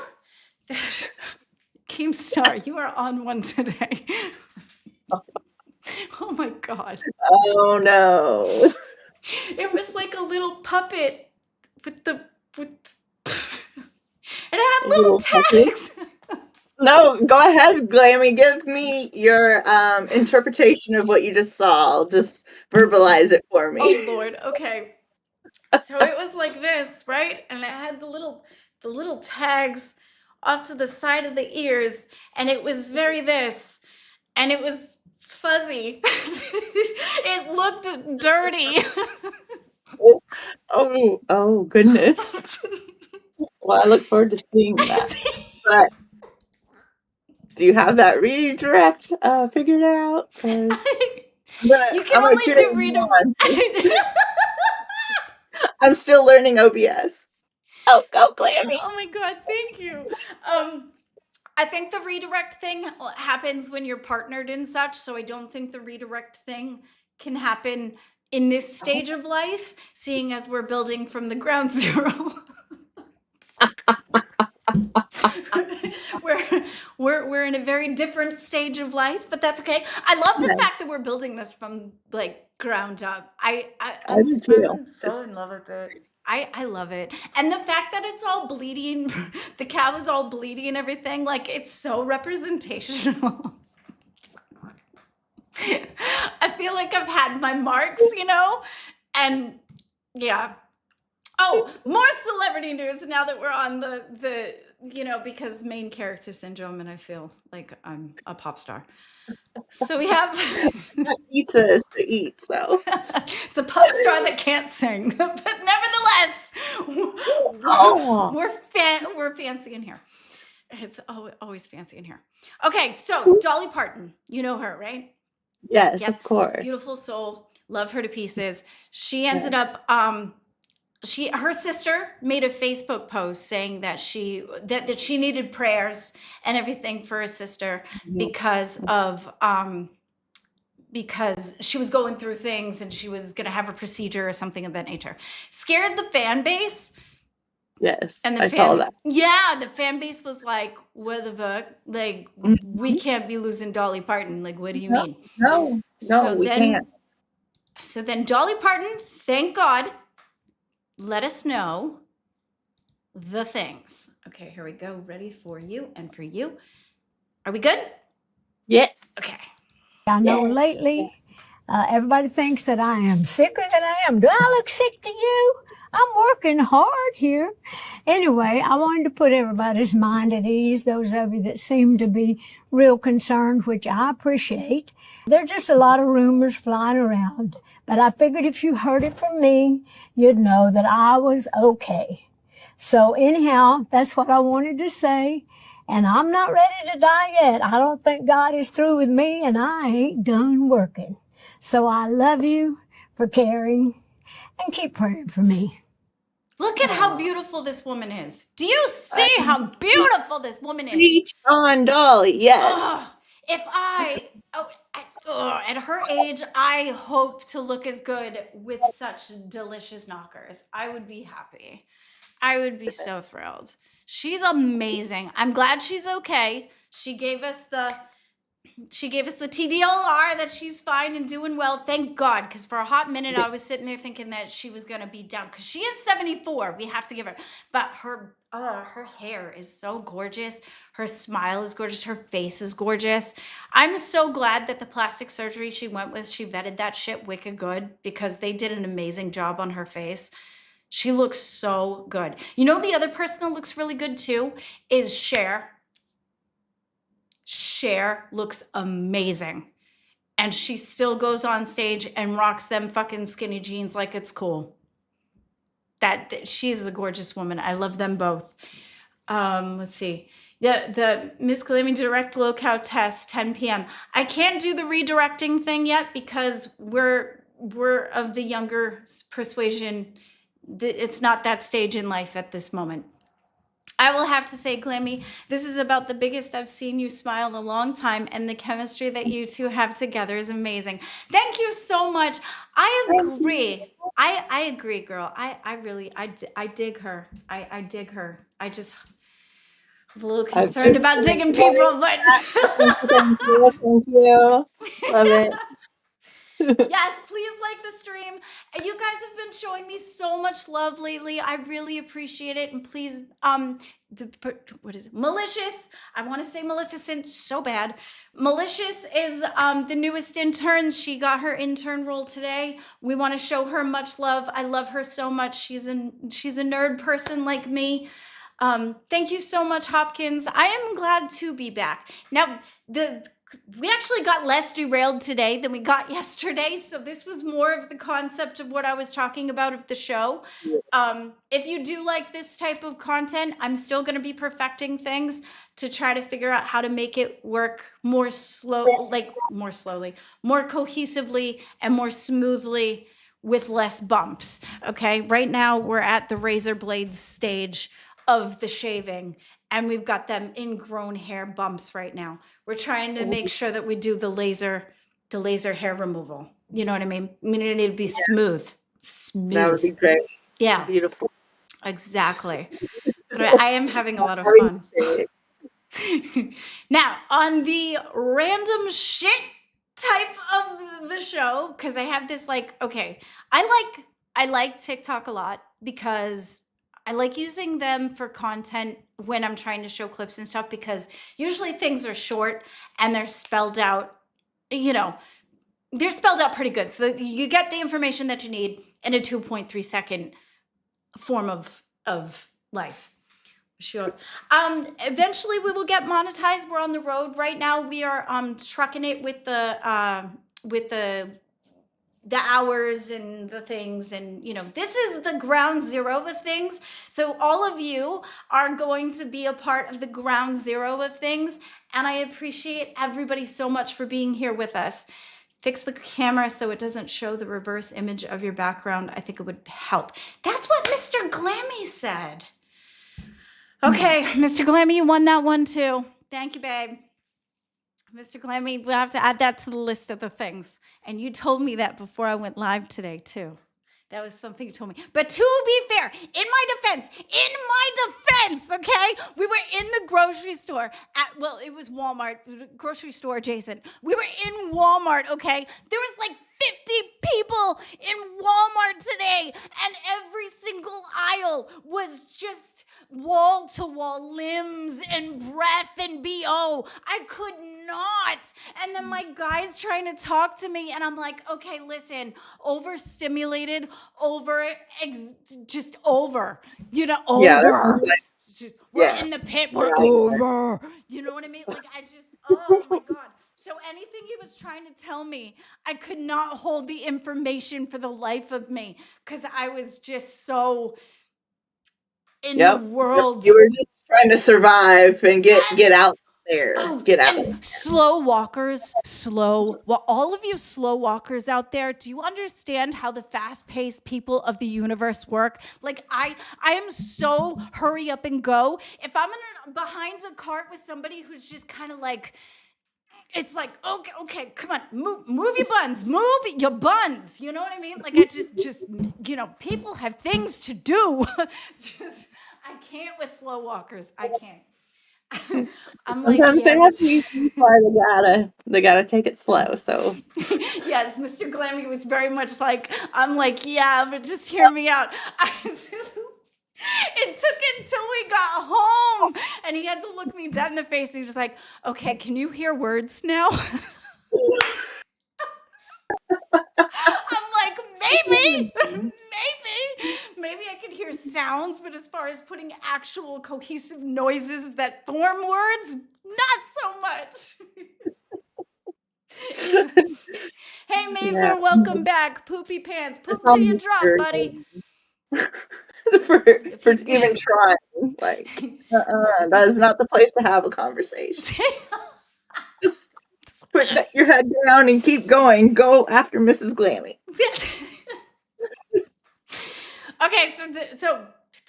Keemstar, you are on one today. Oh my God. Oh no. It was like a little puppet with with it had little Little puppet. tags. No, go ahead, Glammy. Give me your interpretation of what you just saw. I'll just verbalize it for Oh me. Lord. Okay. So it was like this, right? And it had the little tags off to the side of the ears, and it was very this, and it was fuzzy. It looked dirty. Oh, goodness. Well, I look forward to seeing that. But do you have that redirect figured out? 'Cause You can I'm gonna only shoot do it redirect. I'm still learning OBS. Oh, go, Glammy. Oh my God, thank you. I think the redirect thing happens when you're partnered and such, so I don't think the redirect thing can happen in this stage of life, seeing as we're building from the ground zero. we're in a very different stage of life, but that's okay. I love the fact that we're building this from like ground up. I do too. I'm so in love with it. I love it. And the fact that it's all bleeding, the cow is all bleeding and everything, like it's so representational. I feel like I've had my marks, and yeah. Oh, more celebrity news now that we're on the because main character syndrome, and I feel like I'm a pop star. So we have Pizza is to eat, so. it's a pop star that can't sing, but nevertheless, Oh. we're fancy in here. It's always fancy in here. Okay, so Dolly Parton, you know her, right? Yes, of course. Beautiful soul, love her to pieces. She ended up her sister made a Facebook post saying that she needed prayers and everything for her sister because she was going through things and she was going to have a procedure or something of that nature. Scared the fan base. Yes, And I saw that. Yeah, the fan base was like, what the fuck? Like, we can't be losing Dolly Parton. Like, what do you mean? No, we can't. So then Dolly Parton, thank God, let us know the things. Okay, here we go. Ready for you and for you. Are we good? Yes. Okay. I know lately everybody thinks that I am sicker than I am. Do I look sick to you? I'm working hard here. Anyway, I wanted to put everybody's mind at ease, those of you that seem to be real concerned, which I appreciate. There's just a lot of rumors flying around, but I figured if you heard it from me, you'd know that I was okay. So anyhow, that's what I wanted to say. And I'm not ready to die yet. I don't think God is through with me, and I ain't done working. So I love you for caring, and keep praying for me. Look at how beautiful this woman is. Do you see how beautiful this woman is? Reach on Dolly, yes. If at her age, I hope to look as good with such delicious knockers. I would be happy. I would be so thrilled. She's amazing. I'm glad she's okay. She gave us the TDLR that she's fine and doing well. Thank God, because for a hot minute I was sitting there thinking that she was gonna be down because she is 74. We have to give her, but her hair is so gorgeous. Her smile is gorgeous. Her face is gorgeous. I'm so glad that the plastic surgery she went with, she vetted that shit wicked good because they did an amazing job on her face. She looks so good. You know, the other person that looks really good too is Cher. Cher looks amazing. And she still goes on stage and rocks them fucking skinny jeans like it's cool. That she's a gorgeous woman. I love them both. Let's see. The Miss Glammy direct locale test, 10 p.m. I can't do the redirecting thing yet because we're of the younger persuasion. It's not that stage in life at this moment. I will have to say, Glammy, this is about the biggest I've seen you smile in a long time, and the chemistry that you two have together is amazing. Thank you so much. I agree. I agree, girl. I really dig her. I dig her. I just I'm a little concerned about digging people, but Thank you. Love it. Yes, please like the stream. And you guys have been showing me so much love lately. I really appreciate it. And please, what is it? Malicious. I want to say Maleficent so bad. Malicious is the newest intern. She got her intern role today. We want to show her much love. I love her so much. She's a nerd person like me. Thank you so much, Hopkins. I am glad to be back. Now, we actually got less derailed today than we got yesterday, so this was more of the concept of what I was talking about of the show. If you do like this type of content, I'm still going to be perfecting things to try to figure out how to make it work more slowly, more cohesively, and more smoothly with less bumps. Okay, right now we're at the razor blades stage of the shaving, and we've got them ingrown hair bumps right now. We're trying to make sure that we do the laser hair removal. You know what I mean? I mean, it need to be smooth. That would be great. Yeah, Beautiful. exactly. But I am having a lot of fun. Now, on the random shit type of the show, because I have this okay, I like TikTok a lot because I like using them for content when I'm trying to show clips and stuff, because usually things are short and they're spelled out, they're spelled out pretty good. So that you get the information that you need in a 2.3 second form of life. Sure. Eventually we will get monetized. We're on the road right now. We are trucking it with the hours and the things, and this is the ground zero of things. So all of you are going to be a part of the ground zero of things, and I appreciate everybody so much for being here with us. Fix the camera so it doesn't show the reverse image of your background. I think it would help. That's what Mr. Glammy said. Okay, Mr. Glammy, you won that one too. Thank you, babe. Mr. Glammy, we'll have to add that to the list of the things. And you told me that before I went live today, too. That was something you told me. But to be fair, in my defense, okay? We were in the grocery store it was Walmart, grocery store adjacent. We were in Walmart, okay? There was 50 people in Walmart today, and every single aisle was just wall-to-wall limbs and breath and BO. I could not. And then my guy's trying to talk to me, and I'm like, okay, listen, overstimulated, just over. Over. Yeah, we're in the pit, we're over. You know what I mean? Oh my God. So anything he was trying to tell me, I could not hold the information for the life of me, because I was just so in the world. You were just trying to survive and get out there. Get out. Slow walkers, all of you slow walkers out there, do you understand how the fast-paced people of the universe work? I am so hurry up and go. If I'm behind a cart with somebody who's just kind of it's okay, come on, move your buns, you know what I mean? I just people have things to do. I can't with slow walkers. I can't. Sometimes they have reasons why they gotta take it slow. So yes, Mr. Glammy was very much yeah, but just hear me out. It took until we got home, and he had to look me dead in the face, and he was like, okay, can you hear words now? I'm like, maybe I could hear sounds, but as far as putting actual cohesive noises that form words, not so much. Hey, Mazer, welcome back. Poopy pants. Poop till you drop, buddy. for even trying. That is not the place to have a conversation. Just put your head down and keep going. Go after Mrs. Glammy. Okay, so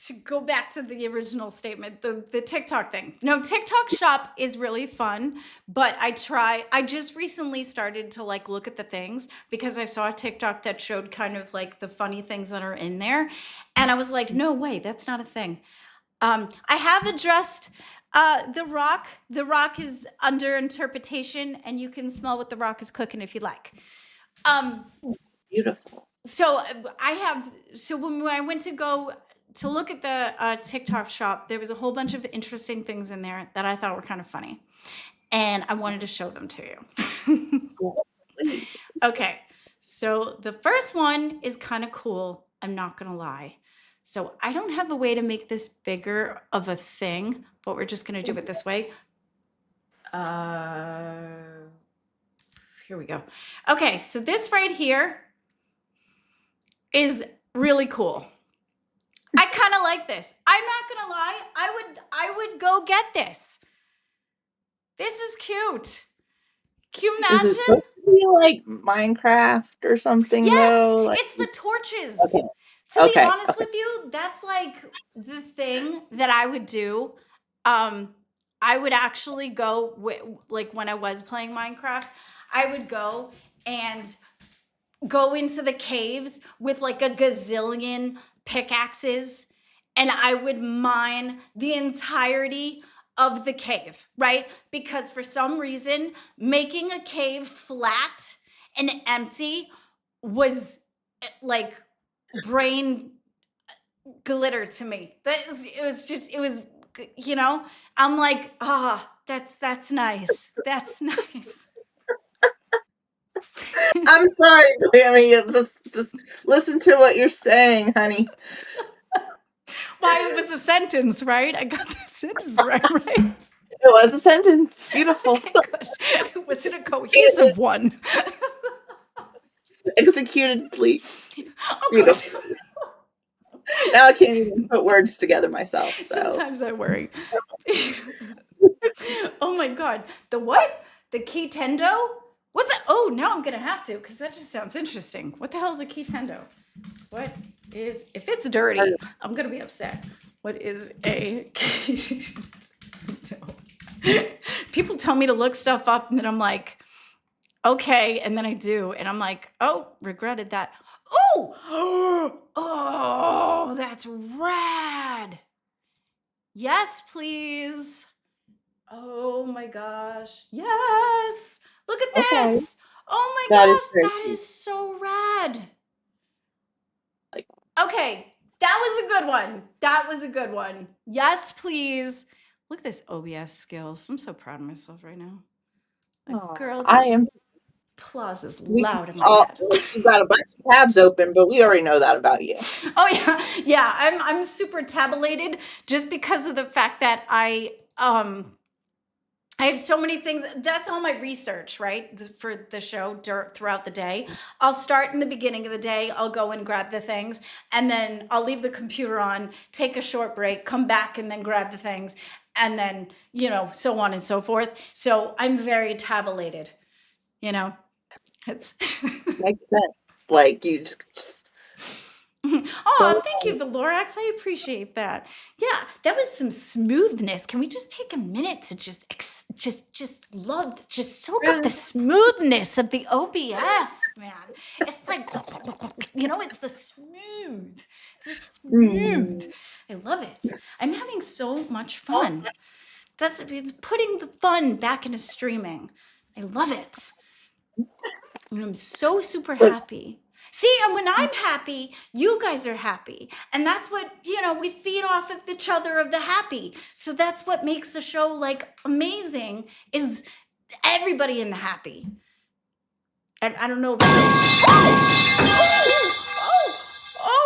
to go back to the original statement, the TikTok thing. No, TikTok Shop is really fun, but I just recently started to look at the things because I saw a TikTok that showed kind of the funny things that are in there. And I was like, no way, that's not a thing. I have addressed The Rock. The Rock is under interpretation, and you can smell what The Rock is cooking if you like. Um, Beautiful. so when I went to go to look at the TikTok shop, there was a whole bunch of interesting things in there that I thought were kind of funny, and I wanted to show them to you. Please. Okay, so the first one is kind of cool. I'm not gonna lie. So I don't have a way to make this bigger of a thing, but we're just gonna do it this way. Here we go. Okay, so this right here is really cool. I kind of like this. I'm not gonna lie. I would go get this. This is cute. Can you Is imagine? it supposed to be like Minecraft or something Yes, though? Like, it's the torches. okay. To be Okay, honest okay. with you, that's like the thing that I would do. I would actually go like when I was playing Minecraft, I would go and go into the caves with like a gazillion pickaxes and I would mine the entirety of the cave, right? Because for some reason, making a cave flat and empty was like brain glitter to me. It was, you know, I'm like, that's nice. That's nice. I'm sorry, Glammy. Just listen to what you're saying, honey. Why, it was a sentence, right? I got the sentence right? It was a sentence. Beautiful. Okay, good. Was it a cohesive one? Executedly Oh, good. beautiful. Now I can't even put words together myself. So Sometimes I worry. Oh my God. The what? The Keitendo? What's it? Oh, now I'm going to have to because that just sounds interesting. What the hell is a Keitendo? What is, if it's dirty, I'm going to be upset. What is a Keitendo? People tell me to look stuff up and then I'm like, okay. And then I do. And I'm like, oh, regretted that. Oh, oh, that's rad. Yes, please. Oh my gosh. Yes. Look at Okay. this. Oh my That is gosh, very that cute. is so rad. Like, Okay, that was a good one. That was a good one. Yes, please. Look at this OBS skills. I'm so proud of myself right now. Like, aw, girl, I am. applause is We loud in my all head. you got a bunch of tabs open, but we already know that about you. Oh yeah, yeah. I'm super tabulated just because of the fact that I have so many things. That's all my research, right? For the show throughout the day. I'll start in the beginning of the day. I'll go and grab the things, and then I'll leave the computer on, take a short break, come back, and then grab the things, and then so on and so forth. So I'm very tabulated. It's. Makes sense. Like you just Oh, thank you, the Lorax. I appreciate that. Yeah, that was some smoothness. Can we just take a minute to just soak up the smoothness of the OBS, man? It's like, it's the smooth. It's just smooth. I love it. I'm having so much fun. It's putting the fun back into streaming. I love it. And I'm so super happy. See, and when I'm happy, you guys are happy. And that's what, we feed off of each other of the happy. So that's what makes the show like amazing is everybody in the happy. And I don't know about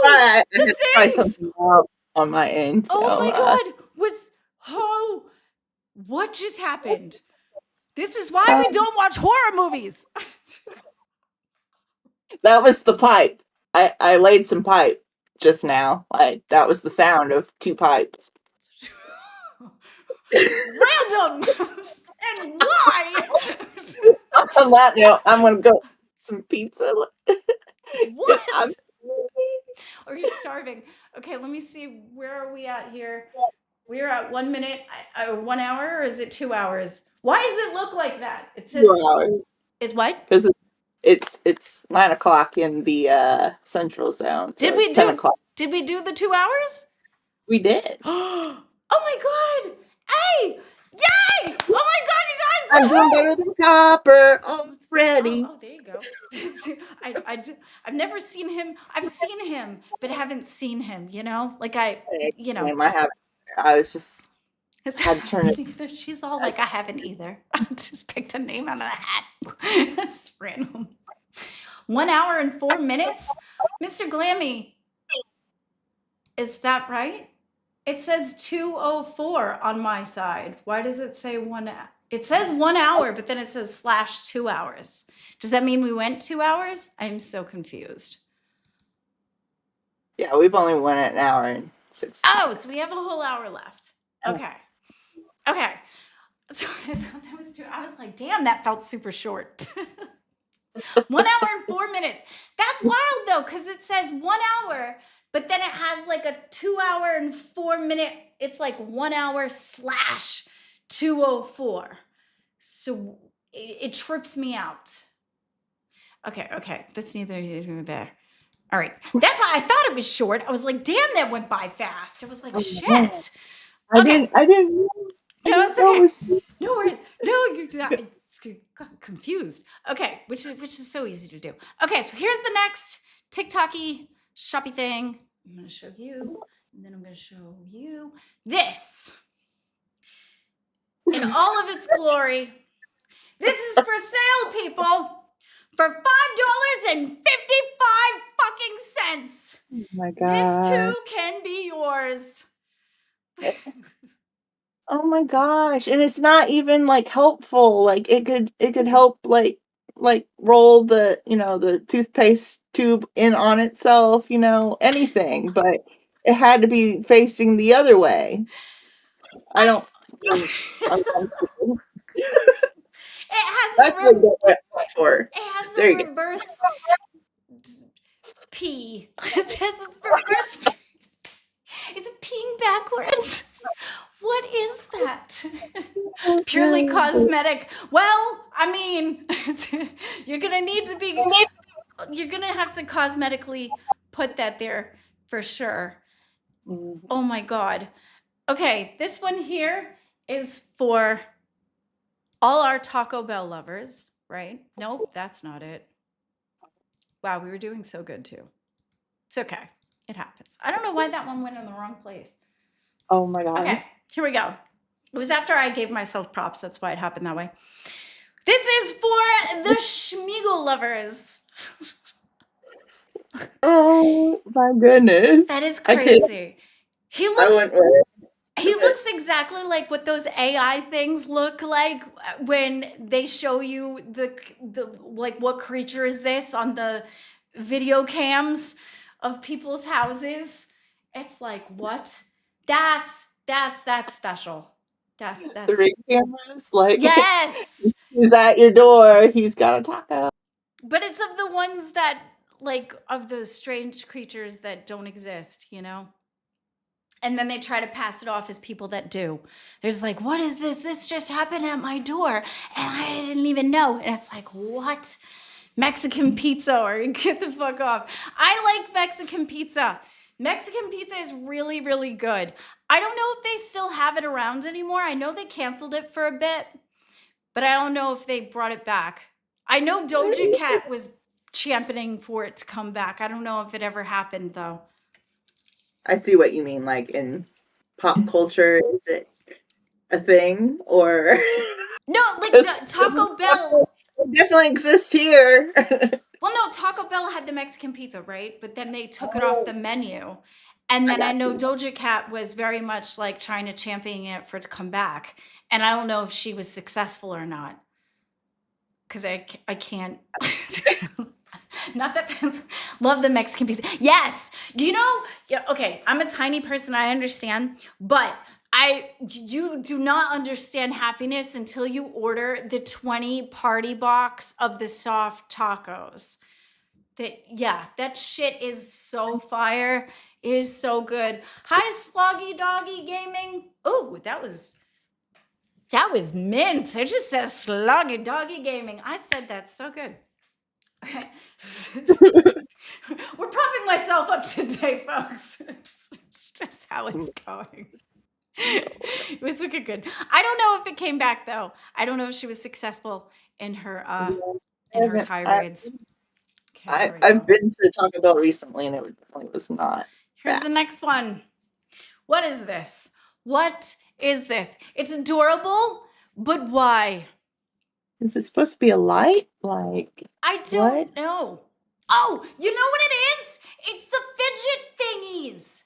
I had the to try things. something else on my end. So Oh my God. What just happened? This is why we don't watch horror movies. that was the pipe. I laid some pipe just now. That was the sound of two pipes. Random. And why? On that note, I'm gonna go eat some pizza. What? I'm Are you starving? Okay, let me see. Where are we at here? We're at 1 minute, 1 hour, or is it 2 hours? Why does it look like that? It says 2 hours It's what? because it's 9 o'clock in the central zone. So Did we it's 10 do? o'clock. Did we do the 2 hours? We did. Oh my God! Hey! Yay! Oh my God, you guys! I'm doing better than Copper already. Oh, there you go. I've never seen him. I've seen him, but haven't seen him, you know? Like Name I haven't. I was just had to turn it. Either. She's all like, I haven't either. I just picked a name out of the hat. That's random. 1 hour and 4 minutes? Mr. Glammy, is that right? It says 2:04 on my side. Why does it say it says 1 hour, but then it says /2 hours. Does that mean we went 2 hours? I'm so confused. Yeah, we've only went an hour and 6. Oh, so we have a whole hour left. Okay. Okay. So I thought that was I was like, damn, that felt super short. 1 hour and 4 minutes. That's wild though, because it says 1 hour, but then it has like a 2 hour and 4 minute. It's like 1 hour /2:04. So it trips me out. Okay. That's neither here nor there. All right. That's why I thought it was short. I was like, damn, that went by fast. I was like, shit. I Okay. didn't know. No, it's know it okay. was- No worries. No, you're not. I got confused. Okay, which is so easy to do. Okay, so here's the next TikToky shoppy thing. I'm gonna show you, and then I'm gonna show you this in all of its glory. This is for sale, people, for $5.55 fucking cents. Oh my This god. too can be yours. Oh my gosh. And it's not even like helpful. Like it could help like roll the, the toothpaste tube in on itself, anything, but it had to be facing the other way. I don't feel uncomfortable. It has That's a what I went for. It has There a you go. reverse P. It has a reverse P. It's peeing backwards. What is that? Purely cosmetic. Well, I mean, you're gonna have to cosmetically put that there for sure. Oh my god. Okay, this one here is for all our Taco Bell lovers, right? Nope, that's not it. Wow, we were doing so good too. It's okay. It happens. I don't know why that one went in the wrong place. Oh my god. Okay, here we go. It was after I gave myself props. That's why it happened that way. This is for the Schmiegel lovers. Oh my goodness. That is I can't- crazy. He I looks went with He looks exactly like what those AI things look like when they show you the like what creature is this on the video cams of people's houses. It's like, what? That's special. That's the ring cameras. Like, yes. he's at your door. He's got a taco. But it's of the ones that like of the strange creatures that don't exist, And then they try to pass it off as people that do. There's like, what is this? This just happened at my door and I didn't even know. And it's like, what? Mexican pizza, or get the fuck off. I like Mexican pizza. Mexican pizza is really, really good. I don't know if they still have it around anymore. I know they canceled it for a bit, but I don't know if they brought it back. I know Doja Cat was championing for it to come back. I don't know if it ever happened though. I see what you mean. Like in pop culture, is it a thing or? No, like the Taco Bell. It definitely exists here. Well, no, Taco Bell had the Mexican pizza, right? But then they took it off the menu. And then I know Doja Cat was very much like trying to champion it for it to come back. And I don't know if she was successful or not. Because I can't. Not that that's, love the Mexican pizza. Yes. Yeah, okay, I'm a tiny person, I understand. But you do not understand happiness until you order the 20 party box of the soft tacos. That shit is so fire. It is so good. Hi, Sloggy Doggy Gaming. Oh, that was mint. It just says Sloggy Doggy Gaming. I said that so good. Okay. We're propping myself up today, folks. It's just how it's going. It was wicked good. I don't know if it came back though. I don't know if she was successful in her haven't- tirades. Okay, there we I've go. been to Taco Bell recently, and it definitely was not. Here's back. the next one. What is this? What is this? It's adorable, but why? Is it supposed to be a light? Like, I don't What? know. Oh, you know what it is? It's the fidget thingies.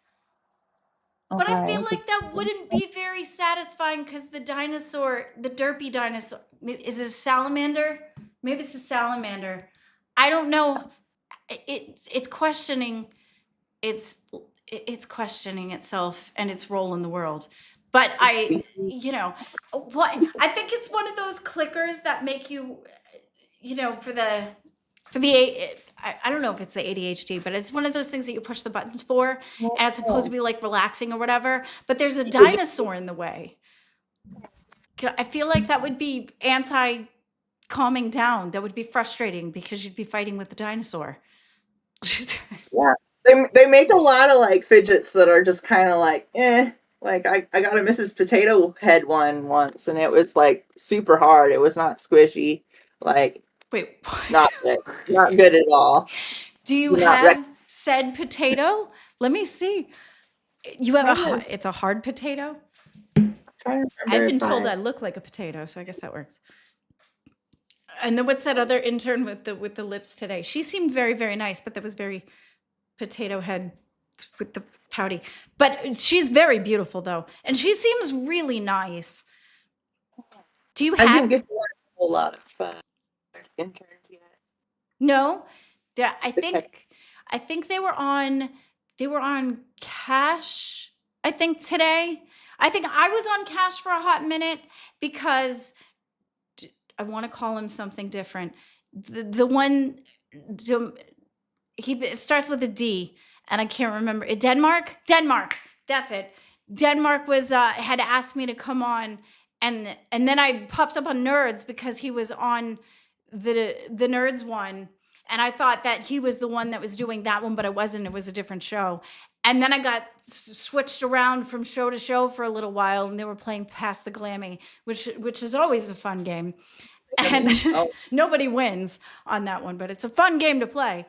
But I okay, feel it's a- like that wouldn't be very satisfying because the dinosaur, the derpy dinosaur, is it a salamander? Maybe it's a salamander. I don't know. It's questioning it's questioning itself and its role in the world. But what I think it's one of those clickers that make you, I don't know if it's the ADHD, but it's one of those things that you push the buttons for, and it's supposed to be like relaxing or whatever. But there's a dinosaur in the way. I feel like that would be calming down. That would be frustrating because you'd be fighting with the dinosaur. yeah. They make a lot of like fidgets that are just kind of like, eh. Like I got a Mrs. Potato Head one once, and it was like super hard. It was not squishy. Like Wait, what? not good at all. Do you Not have said potato? Let me see. You have Probably. it's a hard potato? Trying to remember I've been if told I- I look like a potato, so I guess that works. And then what's that other intern with the lips today? She seemed very, very nice, but that was very potato head with the pouty. But she's very beautiful though. And she seems really nice. Do you I have didn't get to watch a whole lot of interns yet. No? Yeah, I tech- think they were on Cash, I think today. I think I was on Cash for a hot minute because I want to call him something different. The one it starts with a D and I can't remember. Denmark? That's it. Denmark was had asked me to come on and then I popped up on Nerds because he was on the Nerds one. And I thought that he was the one that was doing that one, but it wasn't. It was a different show. And then I got switched around from show to show for a little while, and they were playing Pass the Glammy, which is always a fun game. And Oh. nobody wins on that one, but it's a fun game to play.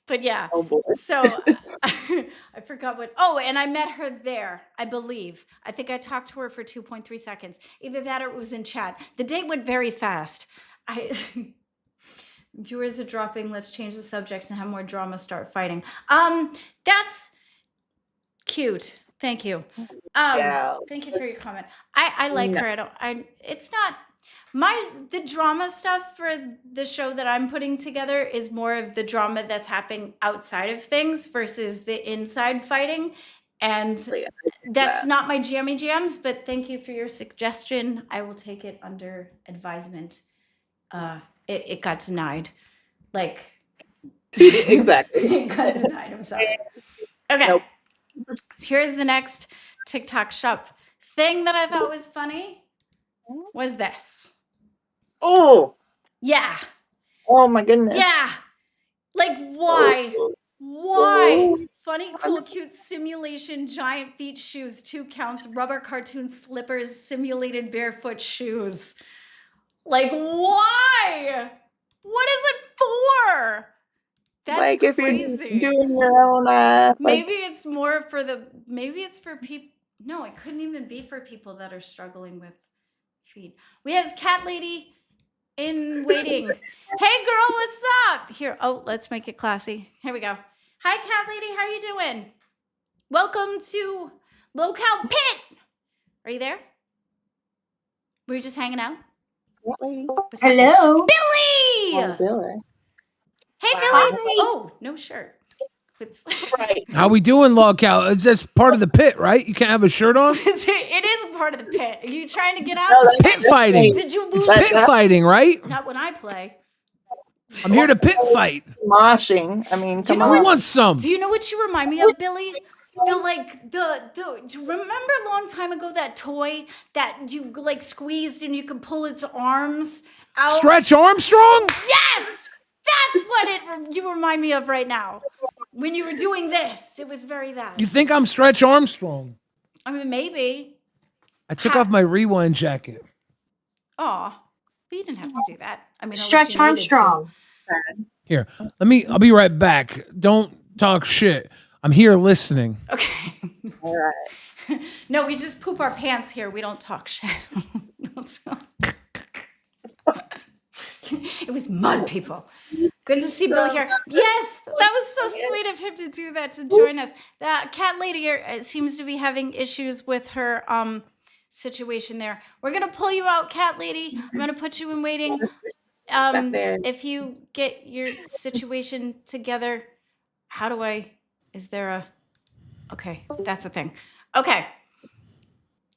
But yeah. Oh boy. So I forgot what. Oh, and I met her there, I believe. I think I talked to her for 2.3 seconds. Either that or it was in chat. The date went very fast. Viewers are dropping. Let's change the subject and have more drama. Start fighting. That's cute. Thank you. Yeah, Thank you for your that's- comment. I like No. her. It's not the drama stuff for the show that I'm putting together is more of the drama that's happening outside of things versus the inside fighting. And Yeah, that's that. not my jammy jams, but thank you for your suggestion. I will take it under advisement. It got denied. Like Exactly. it got denied. I'm sorry. Okay. Nope. So here's the next TikTok shop thing that I thought was funny was this. Oh, Yeah. oh my goodness. Yeah. Like why? Why? Funny, cool, cute simulation, giant feet shoes, 2 counts, rubber cartoon slippers, simulated barefoot shoes. Like why? What is it for? That's Like if crazy. you're doing your own Maybe it's more for maybe it's for people. No, it couldn't even be for people that are struggling with feet. We have Cat Lady in waiting. Hey girl, what's up? Here, let's make it classy. Here we go. Hi Cat Lady, how you doing? Welcome to Locale Pit. Are you there? Were you just hanging out? What lady? What's happening? Hello. Billy! Oh, Billy. Hey Wow. Billy! Oh, no shirt. It's Right. How we doing, Logcal? It's just part of the pit, right? You can't have a shirt on. it is part of the pit. Are you trying to get out? No, that's Pit fighting. Did you lose? That- Pit fighting, right? Not when I play. I'm here to pit fight. Moshing. I mean, come know Who on. what- wants some? Do you know what you remind me of, Billy? Do you remember a long time ago that toy that you like squeezed and you could pull its arms out? Stretch Armstrong? Yes, that's what you remind me of right now. When you were doing this, it was very that. You think I'm Stretch Armstrong? I mean, maybe. I took off my rewind jacket. Oh, but you didn't have to do that. I mean, unless Stretch you needed Armstrong. Here, I'll be right back. Don't talk shit. I'm here listening. to. Okay. All right. No, we just poop our pants here. We don't talk shit. It was mud, people. Good to see Bill here. Yes, that was so sweet of him to do that, to join us. That cat lady seems to be having issues with her situation there. We're gonna pull you out, cat lady. I'm gonna put you in waiting. If you get your situation together, how do I? Is there a? Okay, that's a thing. Okay.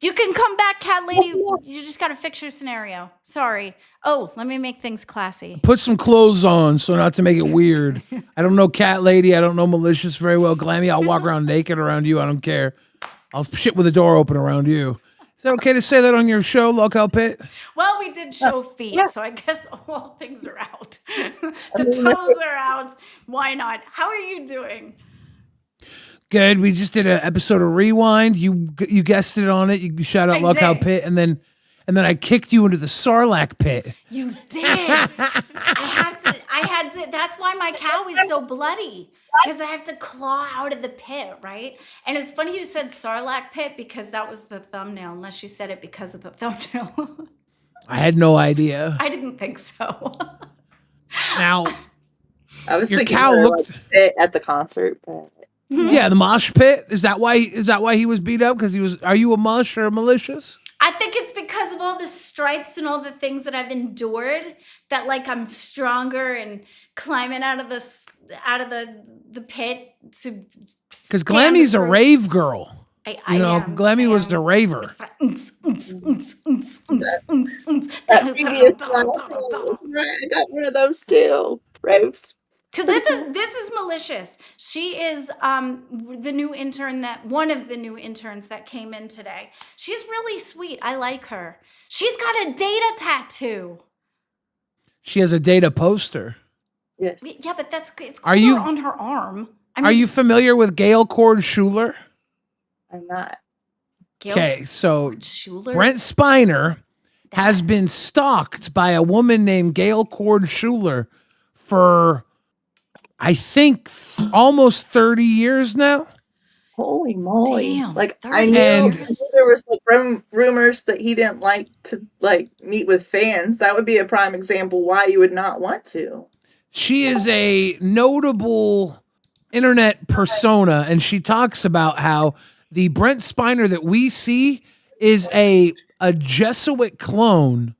You can come back, cat lady. You just got to fix your scenario. Sorry. Oh, let me make things classy. Put some clothes on so not to make it weird. I don't know Cat Lady. I don't know Malicious very well. Glammy, I'll walk around naked around you. I don't care. I'll shit with the door open around you. Is that okay to say that on your show, Locale Pit? Well, we did show feet, so I guess all things are out. The toes are out. Why not? How are you doing? Good. We just did an episode of Rewind. You guessed it on it. You shout out Locale Pit, and then I kicked you into the Sarlacc pit. You did. I had to. That's why my cow is so bloody, because I have to claw out of the pit, right? And it's funny you said Sarlacc pit because that was the thumbnail. Unless you said it because of the thumbnail. I had no idea. I didn't think so. Now, I was your thinking cow more looked. like it at the concert. But... Yeah, the mosh pit. Is that why he was beat up? Because he was. Are you a mush or a malicious? I think it's because of all the stripes and all the things that I've endured that like I'm stronger and climbing out of the pit to. Because Glammy's a rave girl. I Glammy was the raver. That previous one, I got one of those too. Raves. So this is Malicious. She is the new intern one of the new interns that came in today. She's really sweet. I like her. She's got a data tattoo. She has a data poster. Yes. Yeah, but it's Are you- on her arm. I mean, Are you familiar with Gail Cord Schuler? I'm not. Gail Okay, so Schuler? Brent Spiner has been stalked by a woman named Gail Cord Schuler for, I think, almost 30 years now. Holy moly! Damn, Like 30 I knew years. there was like rumors that he didn't like to like meet with fans. That would be a prime example why you would not want to. She is a notable internet persona, and she talks about how the Brent Spiner that we see is a Jesuit clone,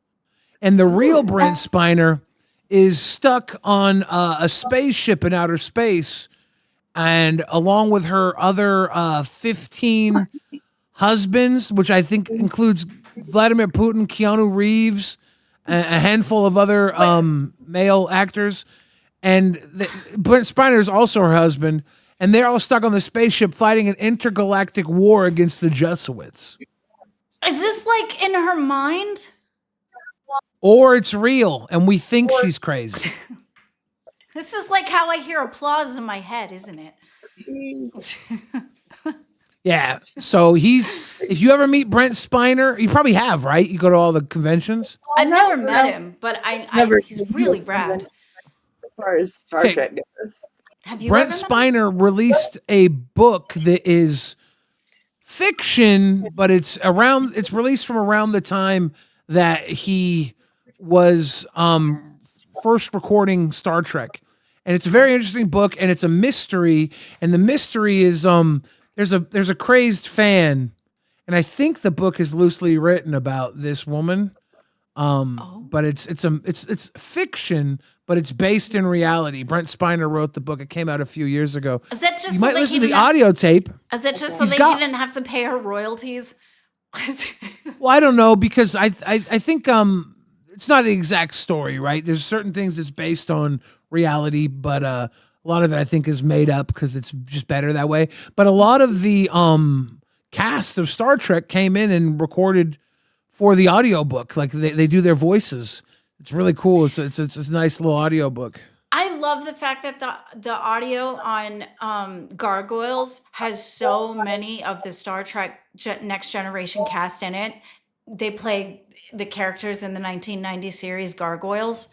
and the real Brent Spiner is stuck on a spaceship in outer space, and along with her other 15 husbands, which I think includes Vladimir Putin, Keanu Reeves, a handful of other male actors, and Brent Spiner is also her husband, and they're all stuck on the spaceship fighting an intergalactic war against the Jesuits. Is this like in her mind? Or it's real, and we think she's crazy. This is like how I hear applause in my head, isn't it? Yeah. So if you ever meet Brent Spiner, you probably have, right? You go to all the conventions. I've never met him, but he's really rad. As far as Star Okay. Trek goes. Have you Brent ever met him? Spiner released a book that is fiction, but it's released from around the time that he was first recording Star Trek. And it's a very interesting book, and it's a mystery, and the mystery is there's a crazed fan, and I think the book is loosely written about this woman. But it's fiction, but it's based in reality. Brent Spiner wrote the book. It came out a few years ago. Is that just You so might that listen he to the didn't have- audio tape. Is that just so He's that got- he didn't have to pay her royalties? Well, I don't know, because I think it's not the exact story, right? There's certain things that's based on reality, but a lot of it I think is made up because it's just better that way. But a lot of the cast of Star Trek came in and recorded for the audiobook. Like they do their voices. It's really cool. It's a nice little audiobook. I love the fact that the audio on Gargoyles has so many of the Star Trek Next Generation cast in it. They play the characters in the 1990 series Gargoyles.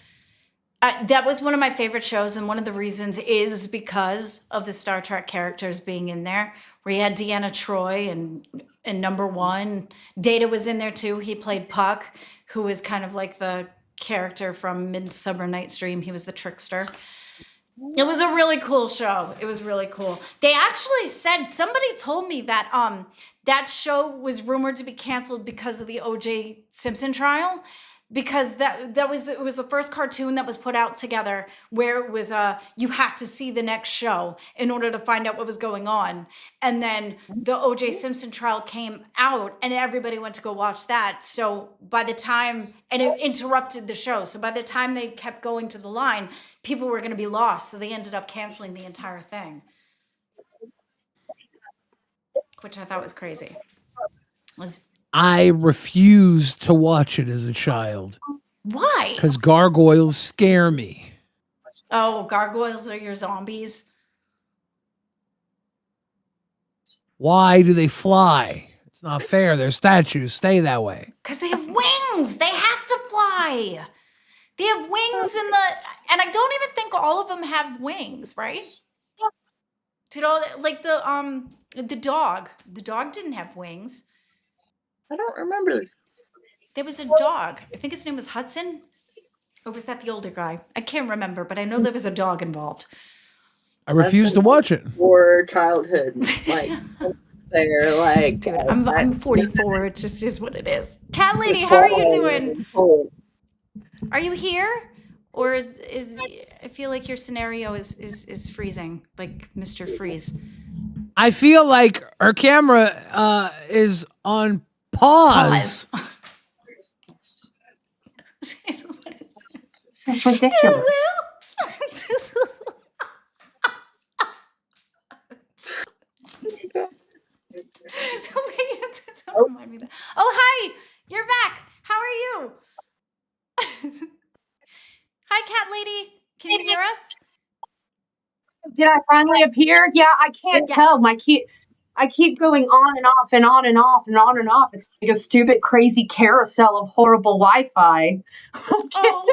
That was one of my favorite shows, and one of the reasons is because of the Star Trek characters being in there. Where you had Deanna Troy and Number One. Data was in there too. He played Puck, who was kind of like the character from Midsummer Night's Dream. He was the trickster. It was a really cool show. It was really cool. They actually said, somebody told me that that show was rumored to be canceled because of the O.J. Simpson trial, because it was the first cartoon that was put out together where it was you have to see the next show in order to find out what was going on. And then the O.J. Simpson trial came out and everybody went to go watch that. So by the time, and it interrupted the show. So by the time they kept going to the line, people were going to be lost. So they ended up canceling the entire thing, which I thought was crazy. I refused to watch it as a child Why? because gargoyles scare me. Oh, gargoyles are your zombies. Why do they fly? It's not fair. They're statues. Stay that way. Because they have wings. They have to fly. They have wings and I don't even think all of them have wings, right? Did all like the dog. The dog didn't have wings. I don't remember. There was a dog. I think his name was Hudson. Or was that the older guy? I can't remember, but I know there was a dog involved. I refuse to watch it. Or childhood, like they're like. Dude, I'm 44. It just is what it is. Cat lady, how are you doing? Are you here? Or is I feel like your scenario is freezing, like Mr. Freeze. I feel like her camera is on pause. This is ridiculous. Don't remind me that. Oh, hi. You're back. How are you? Hi, cat lady. Can you hear us? Did I finally appear? Yeah, I can't tell. I keep going on and off and on and off and on and off. It's like a stupid, crazy carousel of horrible Wi-Fi. Oh, no,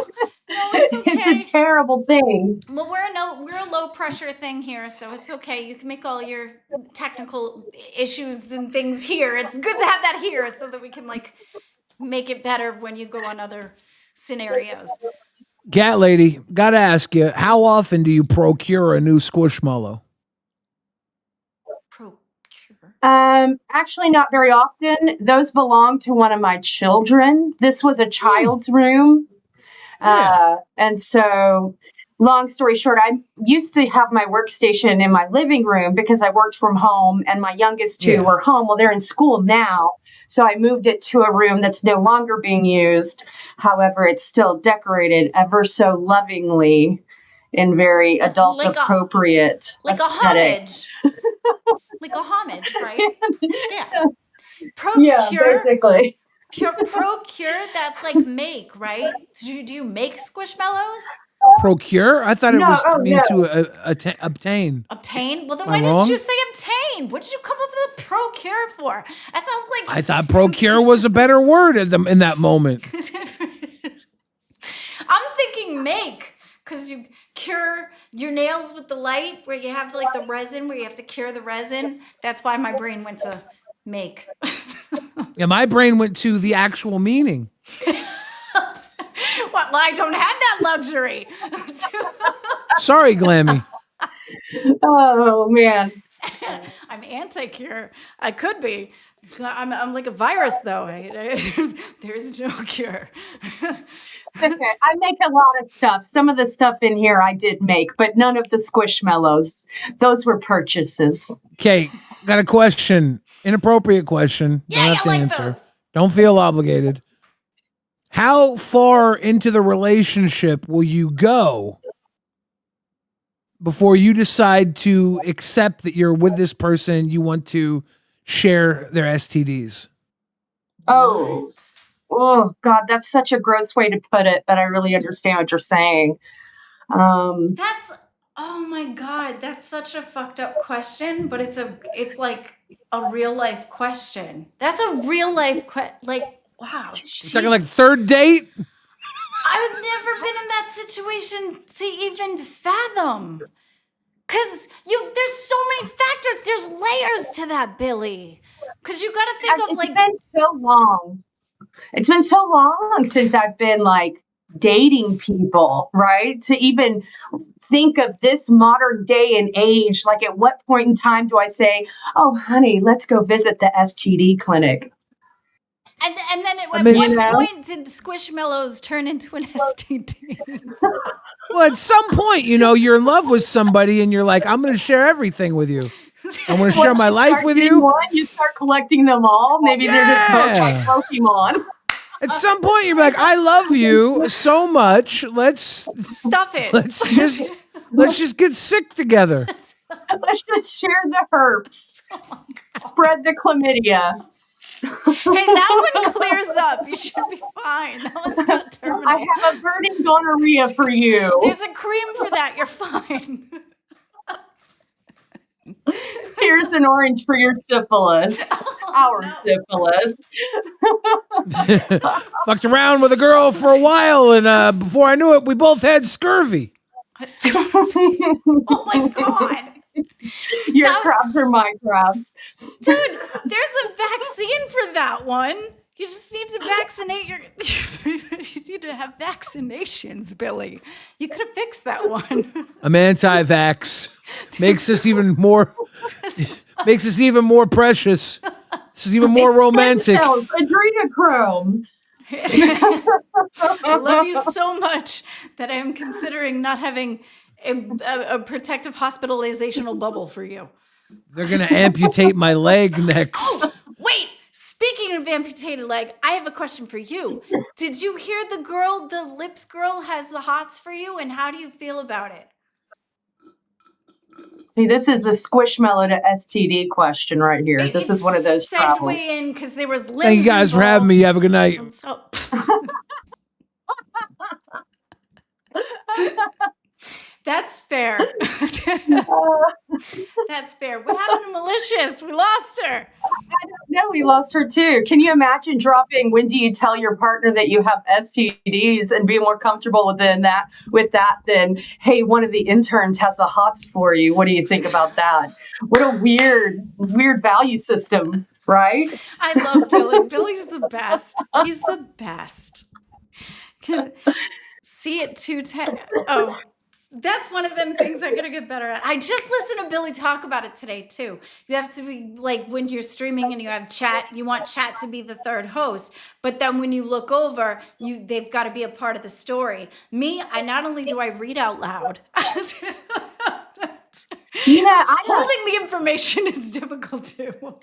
it's okay. It's a terrible thing. Well, we're a low pressure thing here, so it's okay. You can make all your technical issues and things here. It's good to have that here so that we can like make it better when you go on other scenarios. Cat lady, gotta ask you, how often do you procure a new Squishmallow? Actually not very often. Those belong to one of my children. This was a child's room. And so long story short, I used to have my workstation in my living room because I worked from home and my youngest two were home. Well, they're in school now. So I moved it to a room that's no longer being used. However, it's still decorated ever so lovingly in very adult Like a- appropriate Like aesthetic. a homage. Like a homage, right? Yeah. Yeah, Procure, basically. procure, that's like make, right? Do you make Squishmallows? Procure? I thought it No, was oh, means no. to obtain. Obtain? Well, then Am I why wrong? didn't you say obtain? What did you come up with a procure for? That sounds like I thought procure was a better word in that moment. I'm thinking make, because you cure your nails with the light, where you have like the resin, where you have to cure the resin. That's why my brain went to make. Yeah, my brain went to the actual meaning. Well, I don't have that luxury. Sorry, Glammy. Oh, man. I'm anti-cure. I could be. I'm like a virus, though. There's no cure. Okay, I make a lot of stuff. Some of the stuff in here I did make, but none of the Squishmallows. Those were purchases. Okay, got a question. Inappropriate question. Yeah, Don't I have to like answer. those. Don't feel obligated. How far into the relationship will you go before you decide to accept that you're with this person and you want to share their STDs? Oh, God, that's such a gross way to put it, but I really understand what you're saying. That's oh my God, that's such a fucked up question, but it's like a real life question. That's a real life like wow. We're talking like third date. I've never been in that situation to even fathom. Cause there's so many factors. There's layers to that, Billy. Cause you gotta think of It's like been so long. It's been so long since I've been like dating people, right? To even think of this modern day and age, like at what point in time do I say, "Oh, honey, let's go visit the STD clinic"? and then I at mean, what You know? point did Squishmallows turn into an STD? Well, at some point, you're in love with somebody and you're like, I'm going to share everything with you. I'm going to share Once my you life start with getting you. one, you start collecting them all. Maybe they're just both like Yeah. Pokemon. At some point, you're like, I love you so much. Let's Stop it. just get sick together. Let's just share the herpes. Spread the chlamydia. Hey, that one clears up. You should be fine. That one's not terminal. I have a burning gonorrhea for you. There's a cream for that. You're fine. Here's an orange for your syphilis. Our syphilis. Fucked around with a girl for a while, and before I knew it, we both had scurvy. Oh my God. Your That- crabs are my crabs. Dude, there's a vaccine for that one. You just need to vaccinate you need to have vaccinations, Billy. You could have fixed that one. I'm anti-vax. Makes us even more precious. This is even more romantic. Adrenochrome. I love you so much that I am considering not having a protective hospitalizational bubble for you. They're gonna amputate my leg next. Wait, speaking of amputated leg, I have a question for you. Did you hear the lips girl has the hots for you, and how do you feel about it? See, this is the Squishmallow to STD question right here. This is one of those travels. Segue in because there was limbs Thank you guys for having me. Have a good night. involved. That's fair. That's fair. What happened to Malicious? We lost her. No, we lost her too. Can you imagine dropping when do you tell your partner that you have STDs and be more comfortable with that than, hey, one of the interns has the hots for you. What do you think about that? What a weird value system, right? I love Billy. Billy's the best. He's the best. See it 210. Oh, that's one of them things I gotta get better at. I just listened to Billy talk about it today too. You have to be like when you're streaming and you have chat, you want chat to be the third host, but then when you look over, they've got to be a part of the story. Me, I not only do I read out loud, holding the information is difficult too.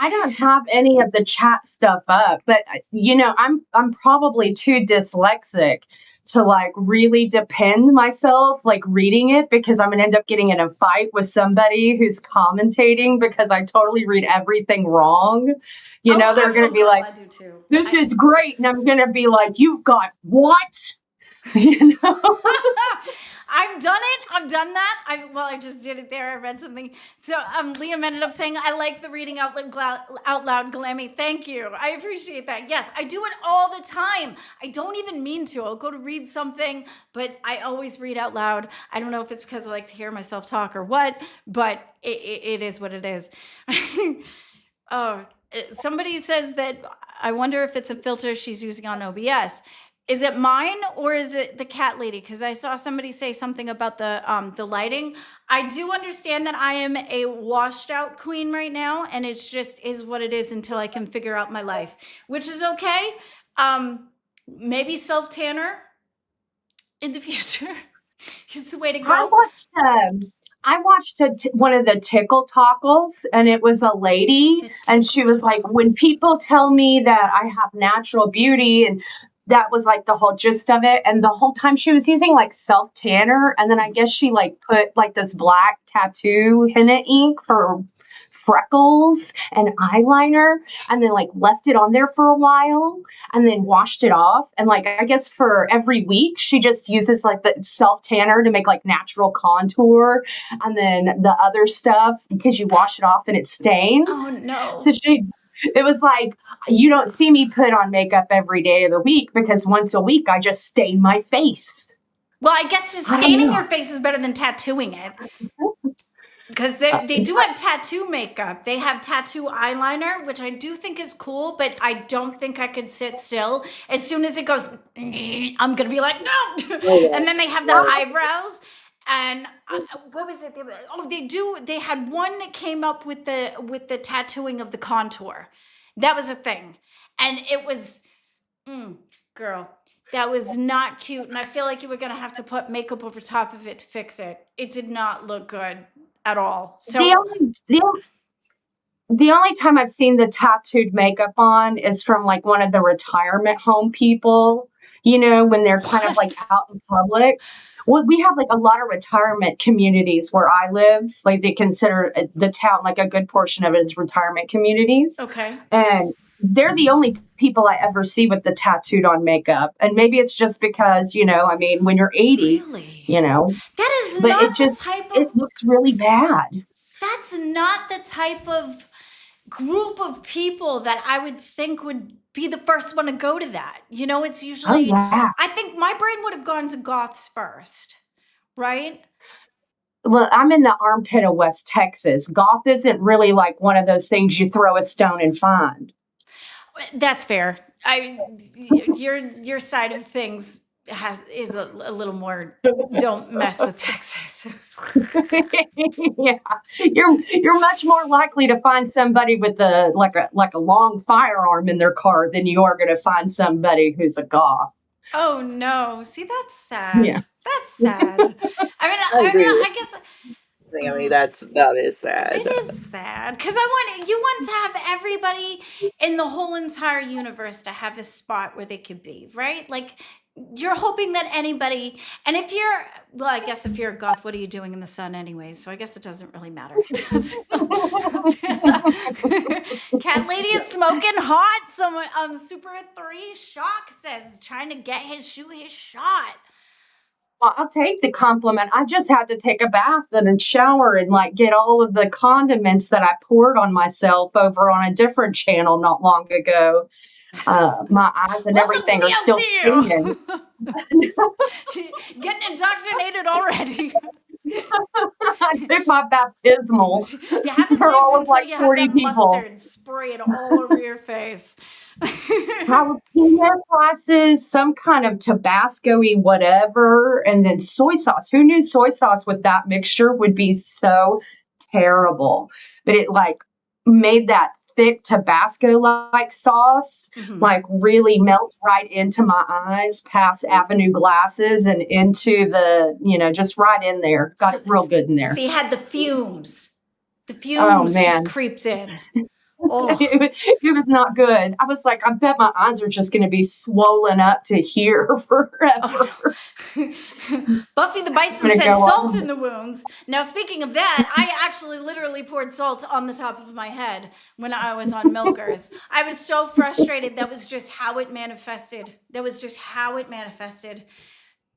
I don't have any of the chat stuff up, but I'm probably too dyslexic to like really depend myself like reading it, because I'm gonna end up getting in a fight with somebody who's commentating because I totally read everything wrong. They're gonna be like, I do too. this is great, and I'm gonna be like, you've got what? I've done it. I've done that. I just did it there. I read something. So Liam ended up saying, I like the reading out loud, Glammy. Thank you. I appreciate that. Yes, I do it all the time. I don't even mean to. I'll go to read something, but I always read out loud. I don't know if it's because I like to hear myself talk or what, but it is what it is. Somebody says that I wonder if it's a filter she's using on OBS. Is it mine or is it the cat lady? Because I saw somebody say something about the lighting. I do understand that I am a washed out queen right now, and it's just is what it is until I can figure out my life, which is okay. Maybe self tanner in the future is the way to go. I watched one of the Tickle Tockles, and it was a lady, and she was like, when people tell me that I have natural beauty, and that was like the whole gist of it. And the whole time she was using like self tanner, and then I guess she like put like this black tattoo henna ink for freckles and eyeliner, and then like left it on there for a while and then washed it off. And like, I guess for every week, she just uses like the self tanner to make like natural contour, and then the other stuff because you wash it off and it stains. Oh no. So it was like, you don't see me put on makeup every day of the week because once a week I just stain my face. Well, I guess I don't staining know. your face is better than tattooing it. Because they do have tattoo makeup. They have tattoo eyeliner, which I do think is cool, but I don't think I could sit still. As soon as it goes, I'm going to be like, no. And then they have the eyebrows. And what was it? They had one that came up with the tattooing of the contour. That was a thing. And it was, girl, that was not cute. And I feel like you were going to have to put makeup over top of it to fix it. It did not look good at all. So The only time I've seen the tattooed makeup on is from like one of the retirement home people, when they're kind of like out in public. Well, we have like a lot of retirement communities where I live. Like they consider the town, like a good portion of it is retirement communities. okay. And they're the only people I ever see with the tattooed on makeup. And maybe it's just because, when you're 80, Really? but That is not it just, the type it of looks really bad. that's not the type of group of people that I would think would be the first one to go to that. It's Oh, usually yeah. I think my brain would have gone to goths first, right? Well, I'm in the armpit of West Texas. Goth isn't really like one of those things you throw a stone and find. That's fair. Your side of things is a little more don't mess with Texas. Yeah, you're much more likely to find somebody with a long firearm in their car than you are going to find somebody who's a goth. Oh no. See, that's sad. Yeah. That's sad. I agree with I guess Naomi, that is sad. it is sad because you want to have everybody in the whole entire universe to have a spot where they could be, right? Like you're hoping that anybody, and I guess if you're a goth, what are you doing in the sun anyways? So I guess it doesn't really matter. Cat lady is smoking hot. Someone, Super 3 Shock says trying to get shoot his shot. Well, I'll take the compliment. I just had to take a bath and a shower and like get all of the condiments that I poured on myself over on a different channel not long ago. My eyes and Welcome everything to are the still LCU. stinging. Getting indoctrinated already. I took my baptismal You haven't for lived all of until like you have 40 that people. mustard sprayed all over your face. Jalapeno slices, some kind of Tabasco-y whatever, and then soy sauce. Who knew soy sauce with that mixture would be so terrible? But it like made that thick Tabasco-like sauce Mhm. like really melt right into my eyes, past Avenue glasses, and into the, just right in there. Got it real good in there. So you had the fumes. The Oh fumes just man. creeped in. Oh. It was not good. I was like, I bet my eyes are just going to be swollen up to here forever. Oh, no. Buffy the Bison Gonna said go salt on. in the wounds. Now, speaking of that, I actually literally poured salt on the top of my head when I was on Milkers. I was so frustrated. That was just how it manifested.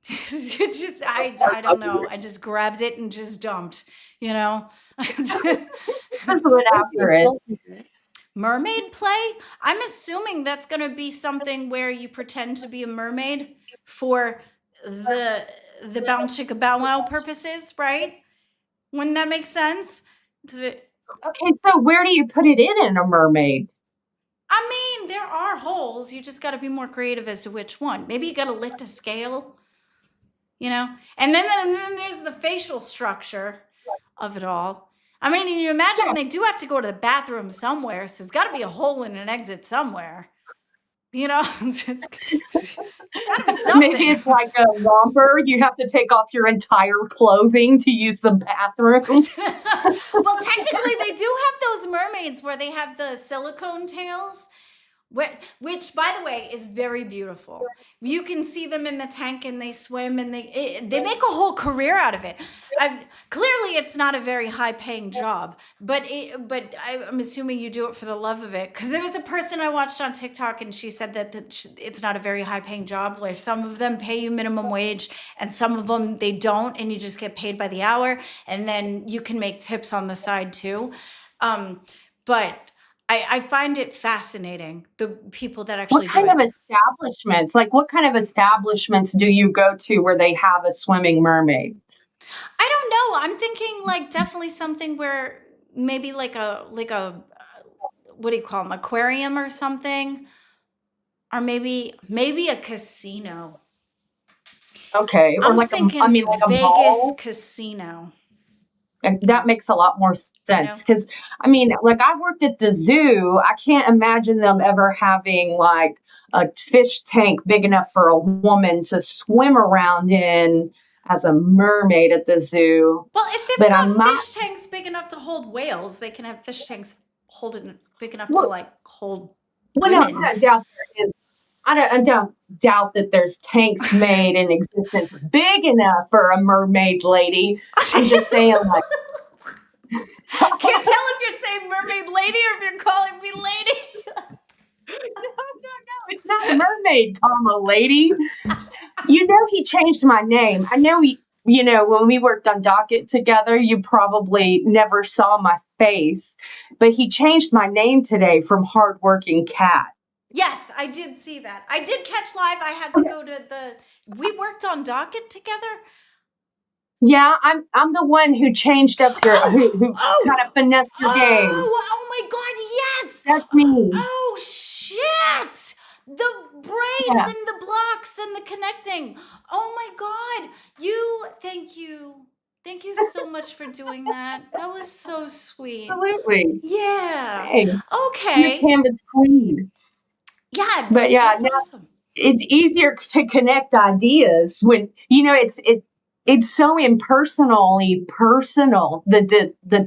I don't know. I just grabbed it and just dumped, Just went after it. Mermaid play? I'm assuming that's going to be something where you pretend to be a mermaid for the Bounce Chicka Bow Wow purposes, right? Wouldn't that make sense? Okay, so where do you put it in a mermaid? I mean, there are holes. You just got to be more creative as to which one. Maybe you got to lift a scale, And then there's the facial structure of it all. I mean, you imagine they do have to go to the bathroom somewhere, so there's got to be a hole in an exit somewhere. It's gotta be something. Maybe it's like a romper. You have to take off your entire clothing to use the bathroom. Well, technically, they do have those mermaids where they have the silicone tails, Which, by the way, is very beautiful. You can see them in the tank and they swim and they make a whole career out of it. Clearly, it's not a very high paying job, but I'm assuming you do it for the love of it. Because there was a person I watched on TikTok and she said that it's not a very high paying job. Like some of them pay you minimum wage and some of them they don't, and you just get paid by the hour, and then you can make tips on the side too. But I find it fascinating, the people that actually What kind do of it. establishments? Like, what kind of establishments do you go to where they have a swimming mermaid? I don't know. I'm thinking like definitely something where maybe like a what do you call them, aquarium or something, or maybe a casino. Okay, or I'm like thinking I mean, like a Vegas mall. casino. And that makes a lot more You sense know? because I mean, like I worked at the zoo. I can't imagine them ever having like a fish tank big enough for a woman to swim around in as a mermaid at the zoo. Well, if they've But I'm got not. fish tanks big enough to hold whales, they can have fish tanks holding big enough to Well, like hold well, no, I don't women's. doubt there is. I don't doubt that there's tanks made in existence big enough for a mermaid lady. I'm just saying, like, Can't tell if you're saying mermaid lady or if you're calling me lady. no, it's not a mermaid, comma, lady. You know, he changed my name. I know when we worked on Docket together, you probably never saw my face, but he changed my name today from Hardworking Cat. Yes, I did see that. I did catch live. I had to go to we worked on Docket together. Yeah, I'm the one who changed up your who kind of finessed your game. Oh my God, yes. That's me. Oh shit. The brain Yeah. and the blocks and the connecting. Oh my God. Thank you. Thank you so much for doing that. That was so sweet. Absolutely. Yeah. Hey, you're Okay. Canvas Queen. Yeah, But yeah, that's now awesome. it's easier to connect ideas when it's so impersonally personal, the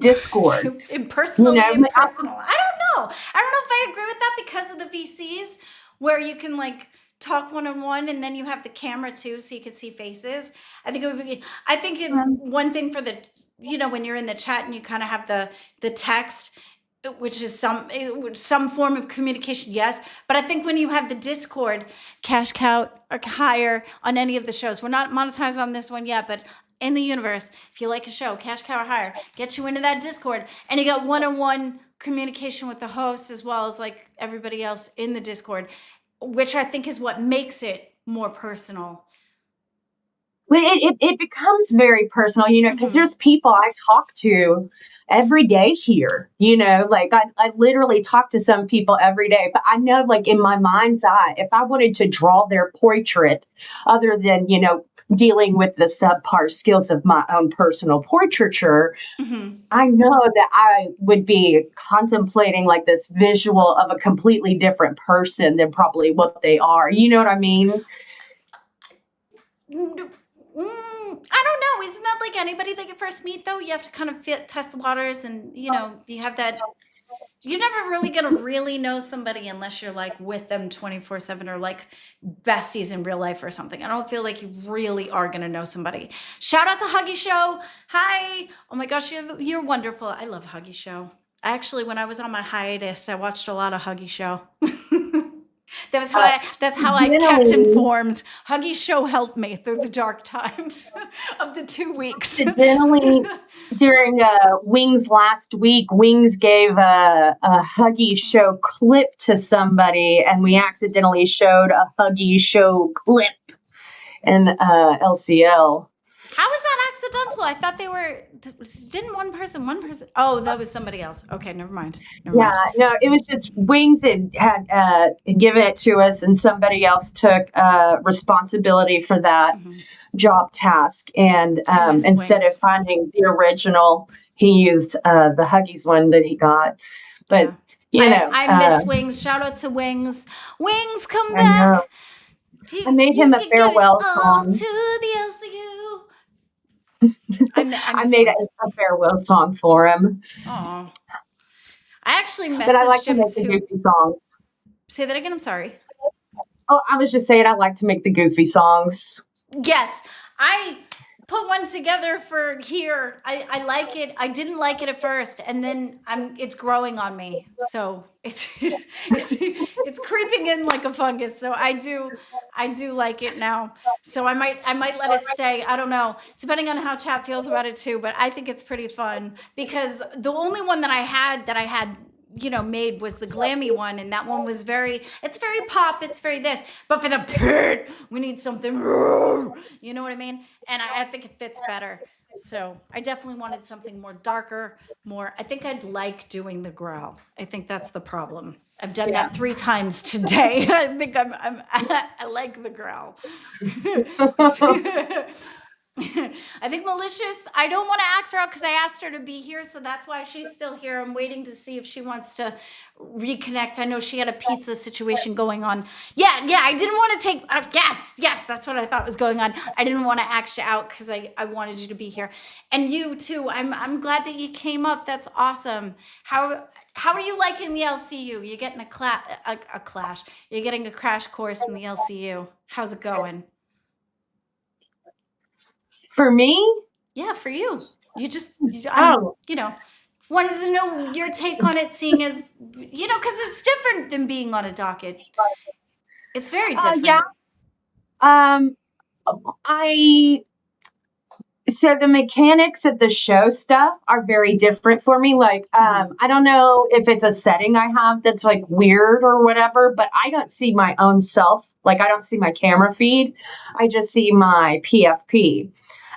Discord. Impersonally I'm impersonal. I don't know if I agree with that because of the VCs where you can like talk one-on-one and then you have the camera too so you can see faces. I think it's one thing for the when you're in the chat and you kind of have the text, which is some form of communication, yes. But I think when you have the Discord, cash cow or higher on any of the shows, we're not monetized on this one yet, but in the universe, if you like a show, cash cow or higher, get you into that Discord, and you got one-on-one communication with the host as well as like everybody else in the Discord, which I think is what makes it more personal. Well, it becomes very personal, because Mhm. there's people I talk to every day here, like I literally talk to some people every day, but I know like in my mind's eye, if I wanted to draw their portrait other than, dealing with the subpar skills of my own personal portraiture, Mhm. I know that I would be contemplating like this visual of a completely different person than probably what they are. You know what I mean? I don't know. Isn't that like anybody that you first meet though? You have to kind of test the waters, and you have that. You're never really gonna really know somebody unless you're like with them 24/7 or like besties in real life or something. I don't feel like you really are gonna know somebody. Shout out to Huggy Show. Hi. Oh my gosh, you're wonderful. I love Huggy Show. Actually, when I was on my hiatus, I watched a lot of Huggy Show. That's how I kept Really? informed. Huggy Show helped me through the dark times of the 2 weeks. Accidentally, during Wings last week, Wings gave a Huggy Show clip to somebody, and we accidentally showed a Huggy Show clip in LCL. How was that accidental? I thought they were. Didn't one person? Oh, that was somebody else. Okay, never mind. Yeah, no, it was just Wings had given it to us, and somebody else took responsibility for that job task. And I miss instead Wings. of finding the original, he used the Huggies one that he got. But I miss Wings. Shout out to Wings. Wings, come I back. know. I made him a could give it farewell all song. to the LCU. I made a farewell song for him. Oh, I actually But I like messaged to him make the too. goofy songs. Say that again. I'm sorry. Oh, I was just saying I like to make the goofy songs. Yes, I put one together for here. I like it. I didn't like it at first, and then it's growing on me. So it's creeping in like a fungus. So I do like it now. So I might let it stay. I don't know. Depending on how Chap feels about it too, but I think it's pretty fun because the only one that I had made was the glammy one, and that one was it's very pop, it's very this, but for the pit, we need something, you know what I mean? And I think it fits better. So I definitely wanted something more darker, I think I'd like doing the growl. I think that's the problem. I've done that 3 times today. I think I like the growl. I think Malicious, I don't want to ask her out because I asked her to be here, so that's why she's still here. I'm waiting to see if she wants to reconnect. I know she had a pizza situation going on. Yeah, I didn't want to take, yes, that's what I thought was going on. I didn't want to ask you out because I wanted you to be here. And you too, I'm glad that you came up. That's awesome. How are you liking the LCU? You're getting a clash. You're getting a crash course in the LCU. How's it going? For me? Yeah, for you. Wanted to know your take on it, seeing as, because it's different than being on a docket. It's very different. Yeah. So the mechanics of the show stuff are very different for me. Like, I don't know if it's a setting I have that's like weird or whatever, but I don't see my own self. Like, I don't see my camera feed. I just see my PFP.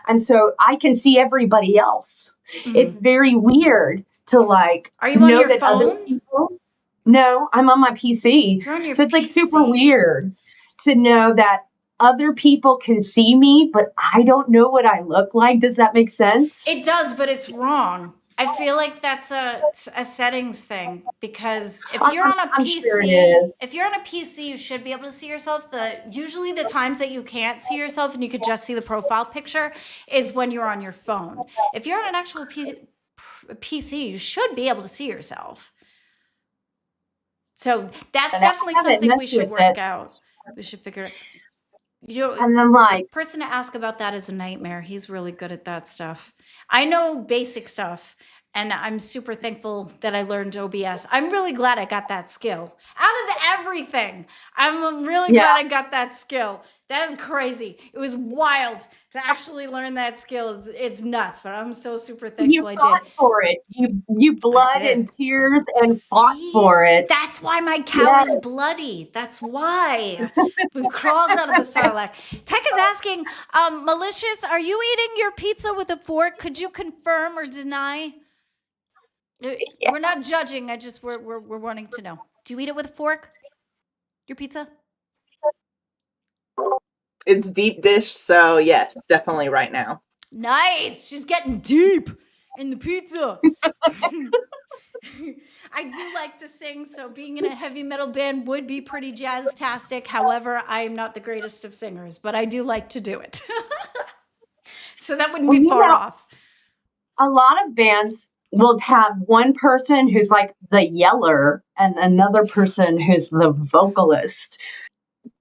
And so I can see everybody else. Mm-hmm. It's very weird to like Are you on know your that phone? other people. No, I'm on my PC. You're on your so it's like PC. super weird to know that other people can see me, but I don't know what I look like. Does that make sense? It does, but it's wrong. I feel like that's a settings thing because if you're on a I'm PC, sure it is. if you're on a PC, you should be able to see yourself. Usually the times that you can't see yourself and you could just see the profile picture is when you're on your phone. If you're on an actual PC, you should be able to see yourself. So that's definitely something we should work out. We should figure it out. And then person to ask about that is a nightmare. He's really good at that stuff. I know basic stuff, and I'm super thankful that I learned OBS. I'm really glad I got that skill. Out of everything, I'm really glad I got that skill. That is crazy. It was wild to actually learn that skill. It's nuts, but I'm so super thankful I did. You fought for it. You blood and tears and fought for it. That's why my cow is bloody. That's why. We crawled out of the Sarlacc. Tech is asking, Malicious, are you eating your pizza with a fork? Could you confirm or deny? We're not judging. We're wanting to know. Do you eat it with a fork? Your pizza? It's deep dish, so yes, definitely right now. Nice. She's getting deep in the pizza. I do like to sing, so being in a heavy metal band would be pretty jazz-tastic. However, I am not the greatest of singers, but I do like to do it. So that wouldn't be far off. A lot of bands will have one person who's like the yeller and another person who's the vocalist.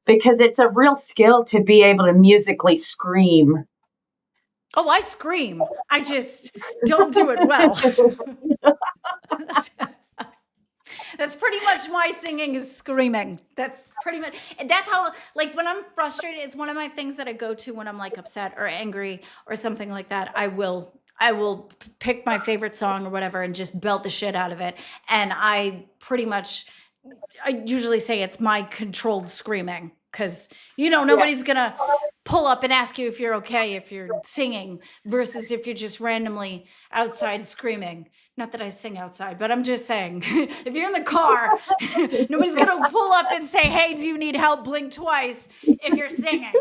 Because it's a real skill to be able to musically scream. Oh, I scream. I just don't do it well. That's pretty much my singing is screaming. That's pretty much, and that's how, like, when I'm frustrated, it's one of my things that I go to when I'm like upset or angry or something like that. I will pick my favorite song or whatever and just belt the shit out of it. And I usually say it's my controlled screaming. Because, nobody's going to pull up and ask you if you're okay if you're singing versus if you're just randomly outside screaming. Not that I sing outside, but I'm just saying, if you're in the car, nobody's going to pull up and say, hey, do you need help? Blink twice if you're singing.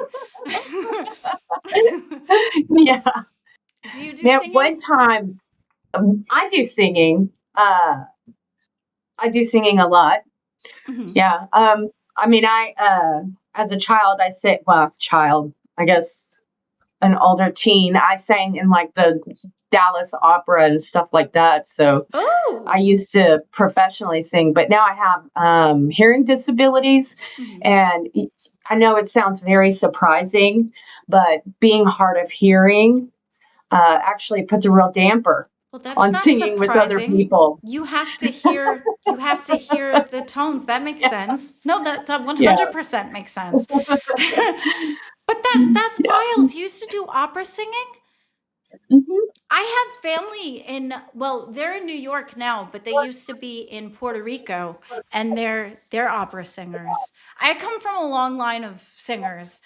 Yeah. Do you do singing? One time, I do singing. I do singing a lot. Mm-hmm. Yeah. As a child, I guess an older teen, I sang in like the Dallas Opera and stuff like that. So Oh. I used to professionally sing, but now I have hearing disabilities. Mhm. And I know it sounds very surprising, but being hard of hearing actually puts a real damper Well, that's on not singing with other surprising. people. You have to hear the tones. That makes sense. No, that Yeah. 100% makes sense. But that's Yeah. wild. You used to do opera singing? Mhm. I have family in, well, they're in New York now, but they used to be in Puerto Rico, and they're opera singers. I come from a long line of singers.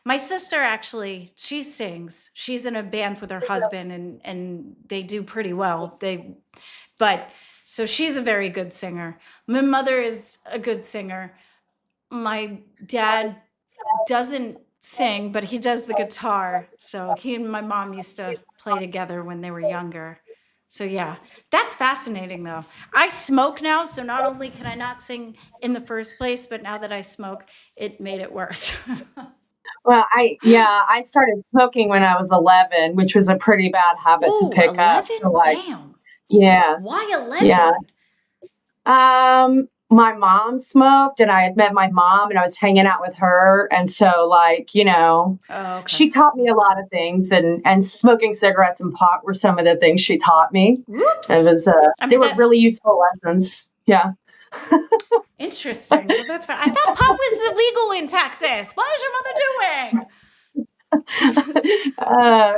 My sister actually, she sings. She's in a band with her husband, and they do pretty well. So she's a very good singer. My mother is a good singer. My dad doesn't sing, but he does the guitar. So he and my mom used to play together when they were younger. So yeah, that's fascinating though. I smoke now, so not only can I not sing in the first place, but now that I smoke, it made it worse. Well, I started smoking when I was 11, which was a pretty bad habit to Ooh, pick up. 11? So like, Damn. yeah, Why yeah. 11? My mom smoked, and I had met my mom, and I was hanging out with her, and so like, you know, Oh, okay. she taught me a lot of things, and smoking cigarettes and pot were some of the things she taught me. Whoops. It was I they mean, were really useful lessons. Yeah. interesting. Well, that's fine. I thought pot was illegal in Texas. What is your mother doing?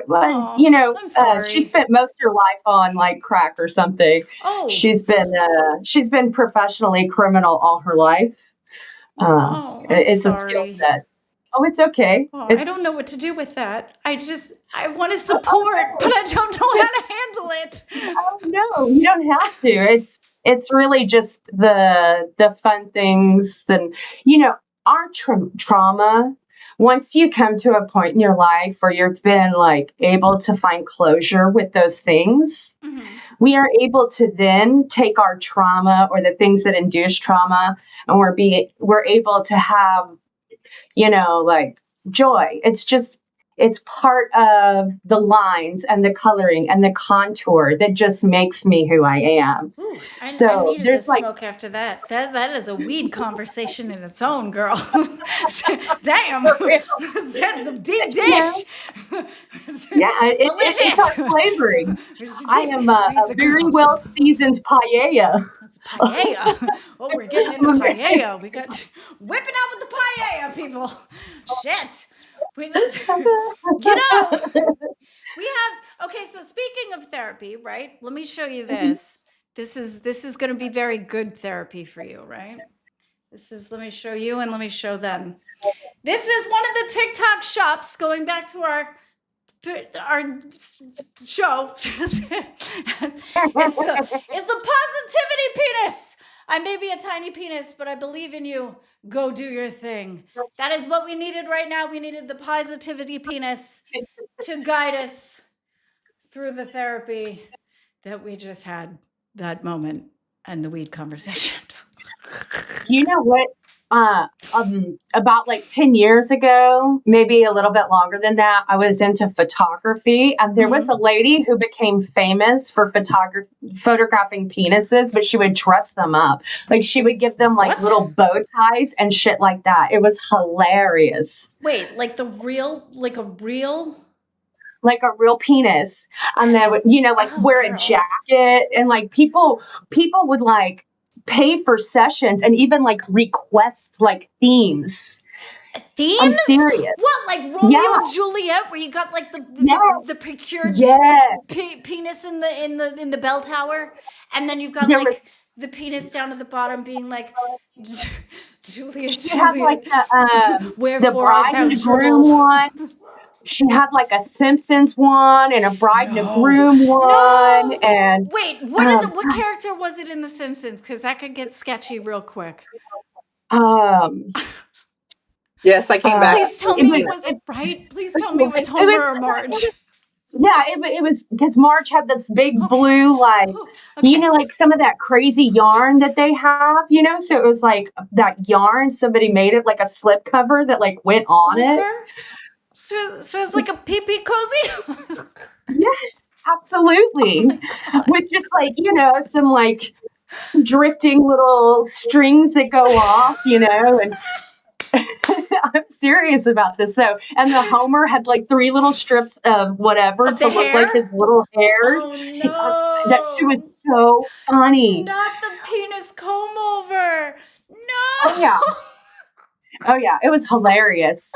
Well, Oh, you know, I'm sorry. she spent most of her life on like crack or something. Oh, She's been professionally criminal all her life. I'm It's a skill sorry. set. Oh, it's okay. Oh, I don't know what to do with that. I want to support, but I don't know how to handle it. Oh no, you don't have to. It's really just the fun things, and you know, our trauma. Once you come to a point in your life where you've been like able to find closure with those things, Mhm. we are able to then take our trauma or the things that induce trauma, and we're able to have, you know, like joy. It's part of the lines and the coloring and the contour that just makes me who I am. Ooh, I So needed to there's like, smoke after that. That is a weed conversation in its own, girl. Damn, for real. that's some deep Yeah. dish. Yeah, it's Delicious. our flavoring. I Deep am dish a beats a very girl. well seasoned paella. That's paella. Oh, we're getting into paella. We got whipping out with the paella, people. Shit. We have, okay, so speaking of therapy, right? Let me show you this. This is going to be very good therapy for you, right? Let me show you and let me show them. This is one of the TikTok shops, going back to our show. is the positivity penis. I may be a tiny penis, but I believe in you. Go do your thing. That is what we needed right now. We needed the positivity penis to guide us through the therapy that we just had that moment and the weed conversation. You know what? About like 10 years ago, maybe a little bit longer than that, I was into photography, and there was a lady who became famous for photographing penises, but she would dress them up. Like she would give them like What? little bow ties and shit like that. It was hilarious. Wait, like a real Like a real penis. And then would, you know, like Oh, wear a girl. jacket, and like people would like pay for sessions and even like request like themes. Themes? I'm serious. What, like Romeo Yeah. and Juliet, where you got like the Yes. procured Yeah. penis in the bell tower, and then you got There like was- the penis down at the bottom being like Juliet. She had like the Wherefore bride art thou and the groom troubled? one. She had like a Simpsons one and a bride and a No. groom one. No. And Wait, what character was it in The Simpsons? Because that could get sketchy real quick. Yes, I came back. Please tell it me was- it was right. Please tell me it was it Homer was- or Marge. yeah, it was because Marge had this big blue, like, Okay. you know, like some of that crazy yarn that they have, you know? So it was like that yarn, somebody made it like a slip cover that like went on it. Over? So it's like a pee-pee cozy? Yes, absolutely. With just like, some like drifting little strings that go off, and I'm serious about this. So, and the Homer had like 3 little strips of whatever Of to the look like hair? his little hairs. That shit Oh, was so funny. not the penis comb over. Oh yeah. No. Oh yeah. It was hilarious.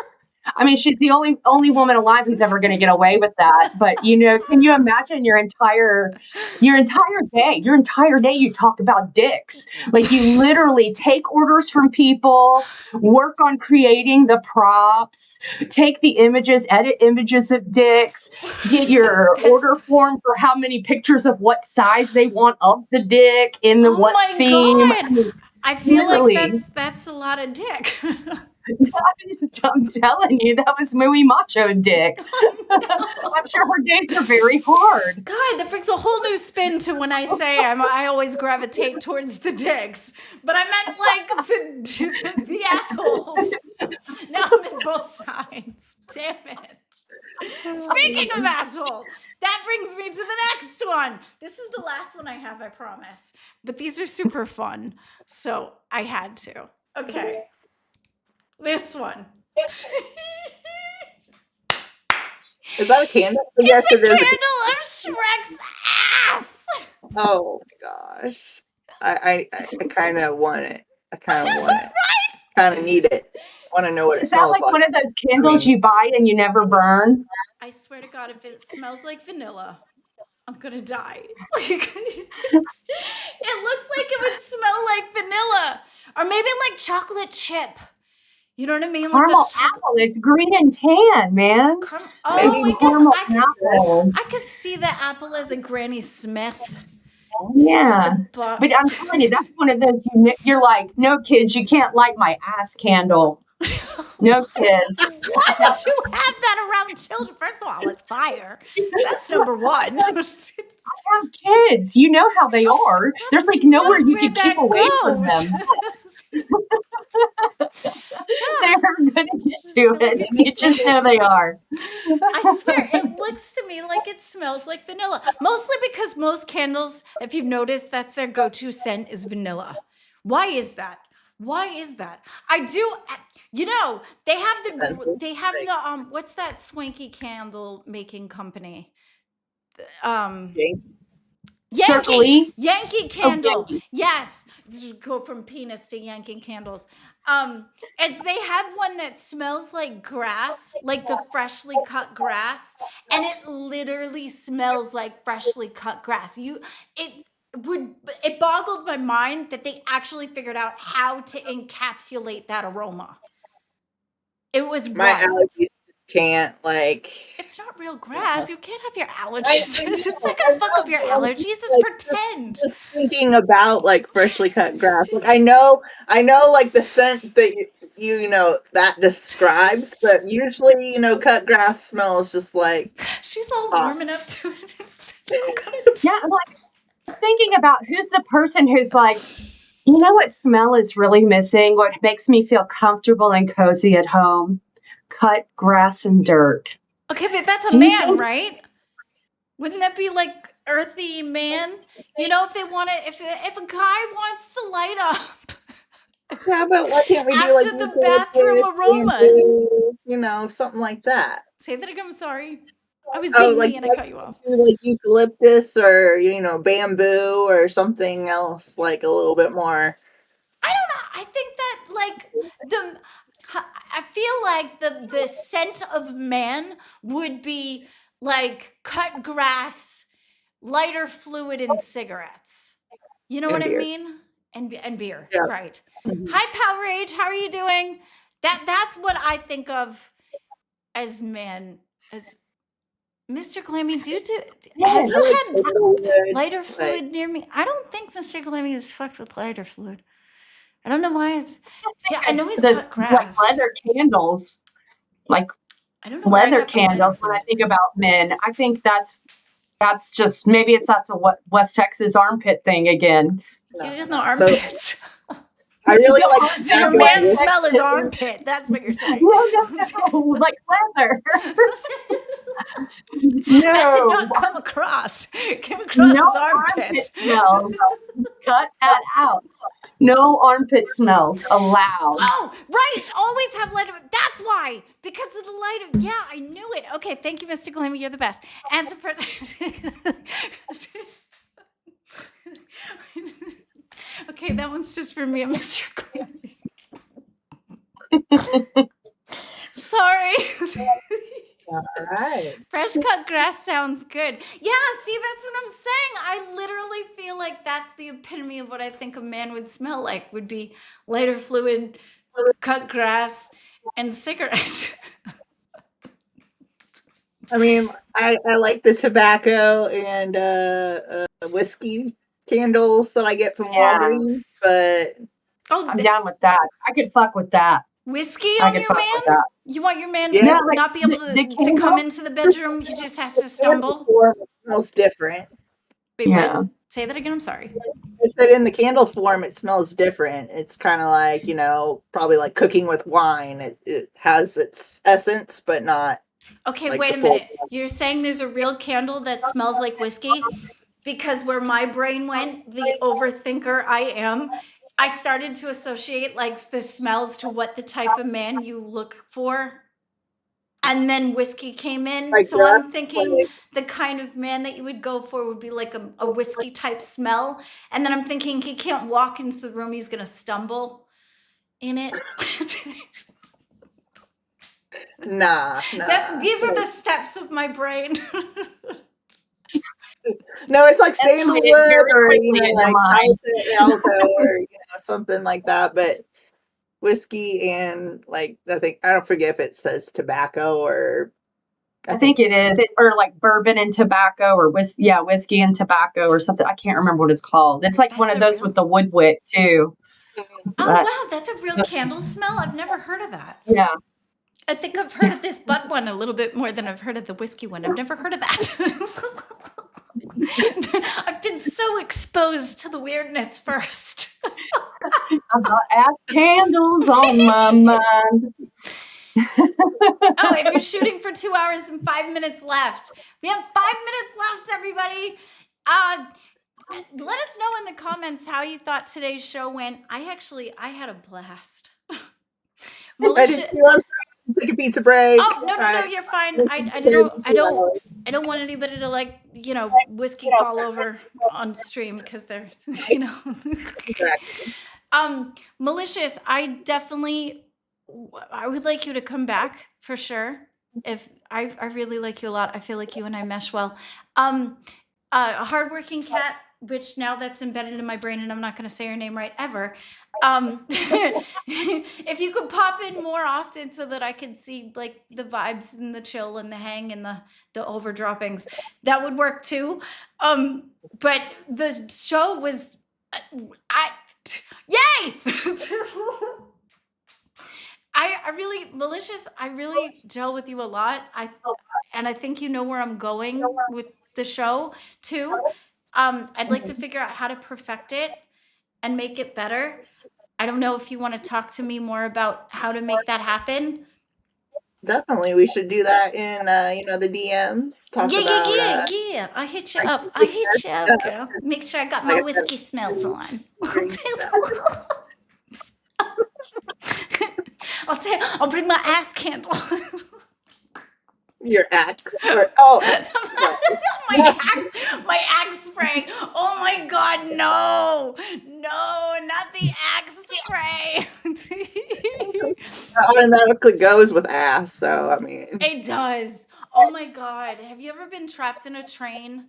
I mean, she's the only woman alive who's ever going to get away with that. But can you imagine your entire day you talk about dicks? Like you literally take orders from people, work on creating the props, take the images, edit images of dicks, get your order form for how many pictures of what size they want of the dick in the Oh what my theme. God. I feel like Literally. that's a lot of dick. I'm telling you, that was Mooey Macho Dick. I'm sure her days are very hard. God, that brings a whole new spin to when I say I always gravitate towards the dicks, but I meant like the assholes. Now I'm in both sides. Damn it. Speaking of assholes, that brings me to the next one. This is the last one I have, I promise. But these are super fun, so I had to. Okay. This one. Is that a candle? It's Yes, a it is. candle of Shrek's ass. Oh my gosh. I kind of want it. I kind of want it. Right? Kind of need it. Want to know what it Is that smells like like. one of those candles you buy and you never burn? I swear to God, if it smells like vanilla, I'm gonna die. Like, it looks like it would smell like vanilla, or maybe like chocolate chip. You know what I mean? Like Caramel the chocolate. apple. It's green and tan, man. Oh, Maybe I guess caramel I apple. could see the apple as a Granny Smith. Yeah. But But I'm telling you, that's one of those you're like, no kids, you can't light my ass candle. No kids. why would you have that around children? First of all, it's fire. That's number one. I have kids. You know how they are. There's like nowhere you can keep away from them. They're gonna get to it. You just know they are. I swear, it looks to me like it smells like vanilla. Mostly because most candles, if you've noticed, that's their go-to scent is vanilla. Why is that? Why is that? I do, they have the what's that swanky candle making company? Circle E? Yankee Candle. Yankee. Yes. Go from penis to yanking candles. And they have one that smells like grass, like the freshly cut grass, and it literally smells like freshly cut grass. It boggled my mind that they actually figured out how to encapsulate that aroma. It was My wild. allergies just can't It's not real grass. You can't have your allergies. It's not gonna fuck up your allergies. It's pretend. Just thinking about freshly cut grass. I know the scent that that describes, but usually cut grass smells just like She's all warming up to it. Yeah, I'm like thinking about who's the person who's like, you know what smell is really missing? What makes me feel comfortable and cozy at home? Cut grass and dirt. Okay, but that's a Do you man, think- right? Wouldn't that be like earthy man? If they want to, if a guy wants to light up yeah, but why can't we do after the bathroom aroma? something like that? Say that again. I'm sorry. I was Oh, being like me and I cut you off. eucalyptus or bamboo or something else, like a little bit more. I don't know. I think that I feel like the scent of man would be like cut grass, lighter fluid, and cigarettes. You know And what beer. I mean? And beer, Yeah. right? Hi, Power Rage. How are you doing? That's what I think of as man. As Mr. Glammy, have you had lighter fluid near me? I don't think Mr. Glammy is fucked with lighter fluid. I don't know why. I know he's This cut grass. leather candles, like I don't know where I leather got the lighter candles. When I fluid. think about men, I think that's just maybe that's a West Texas armpit thing again. Get in the armpits. I really like So your tobacco. man smell is armpit. That's what you're saying. No, like leather. That did No, not come across. Came across no as armpit armpits. smells. Cut that out. No armpit smells allowed. Oh, right. Always have light. That's why. Because of the light. Yeah, I knew it. Okay, thank you, Mr. Glammy. You're the best. Answer for. Okay, that one's just for me and Mr. Glammy. Sorry. All right. Fresh cut grass sounds good. Yeah, see, that's what I'm saying. I literally feel like that's the epitome of what I think a man would smell like, would be lighter fluid, cut grass, and cigarettes. I mean, I like the tobacco and whiskey candles that I get from Yeah. Walgreens, but Oh, I'm down with that. I could fuck with that. whiskey I on could your fuck man? with that. You want your man Yeah, to like not be able the to candle? come into the bedroom? He just has to candle stumble? form it smells different. Wait, Yeah. what? Say that again. I'm sorry. I said in the candle form, it smells different. It's kind of like, probably like cooking with wine. It has its essence, but not. Okay, Like wait the a full minute. You're saying there's a real candle that smells like whiskey? Because where my brain went, the overthinker I am, I started to associate like the smells to what the type of man you look for. And then whiskey came in. Like So I'm that, thinking like- the kind of man that you would go for would be like a whiskey type smell. And then I'm thinking he can't walk into the room, he's going to stumble in it. Nah. These are the steps of my brain. No, it's like Escalated sandalwood very or quickly in your mind. alcohol or something like that. But whiskey and I don't forget if it says tobacco or I think it is. Or like bourbon and tobacco or whiskey and tobacco or something. I can't remember what it's called. It's like one That's of a those real- with the wood wick too. Oh, But- wow, that's a real candle smell. I've never heard of that. Yeah. I think I've heard of this butt one a little bit more than I've heard of the whiskey one. I've never heard of that. I've been so exposed to the weirdness first. I got ass candles on my mind. Oh, if you're shooting for 2 hours and 5 minutes left, we have 5 minutes left, everybody. Let us know in the comments how you thought today's show went. I had a blast. I Militia. did too. I'm sorry. Take a pizza break. Oh no, you're fine. I don't want anybody to whiskey fall over on stream because they're Exactly. Malicious. I would like you to come back for sure. If I really like you a lot. I feel like you and I mesh well. A hardworking cat, which now that's embedded in my brain and I'm not going to say her name right ever. If you could pop in more often so that I could see like the vibes and the chill and the hang and the overdroppings, that would work too. But the show was, yay! I really, Malicious, I really gel with you a lot. And I think you know where I'm going with the show too. I'd like to figure out how to perfect it and make it better. I don't know if you want to talk to me more about how to make that happen. Definitely, we should do that in the DMs. Talk about Yeah. I hit you up, girl. Make sure I got my whiskey smells on. I'll bring my ass candle. your axe. my axe spray. Oh my god, no, not the axe spray. That automatically goes with ass. So I mean, It does. Oh my god, have you ever been trapped in a train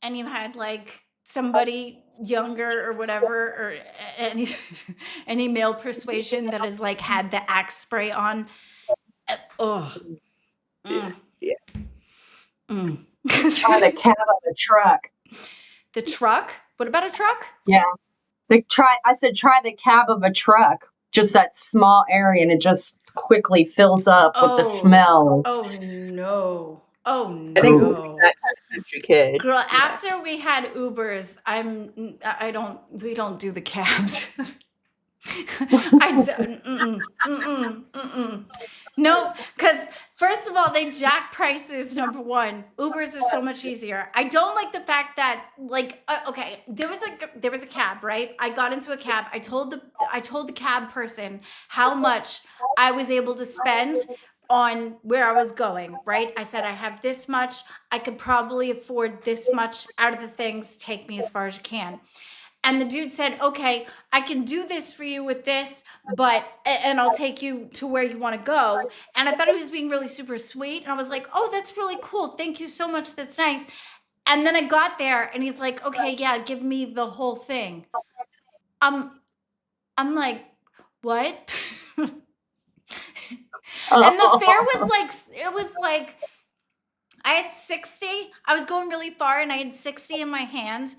and you had like somebody younger or whatever or any male persuasion that has like had the axe spray on? Oh. Yeah. Try the cab of the truck. The truck? What about a truck? Yeah. I said try the cab of a truck. Just that small area and it just quickly fills up with the smell. Oh no. Oh no. I think that kind of country kid. Girl, after we had Ubers, we don't do the cabs. No, because first of all, they jack prices. Number one, Ubers are so much easier. I don't like the fact that, like, okay, there was a cab, right? I got into a cab. I told the cab person how much I was able to spend on where I was going, right? I said I have this much. I could probably afford this much out of the things. Take me as far as you can. And the dude said, okay, I can do this for you with this, and I'll take you to where you want to go. And I thought he was being really super sweet. And I was like, oh, that's really cool. Thank you so much. That's nice. And then I got there and he's like, okay, yeah, give me the whole thing. I'm like, what? And the fare was like, I had 60. I was going really far and I had 60 in my hand.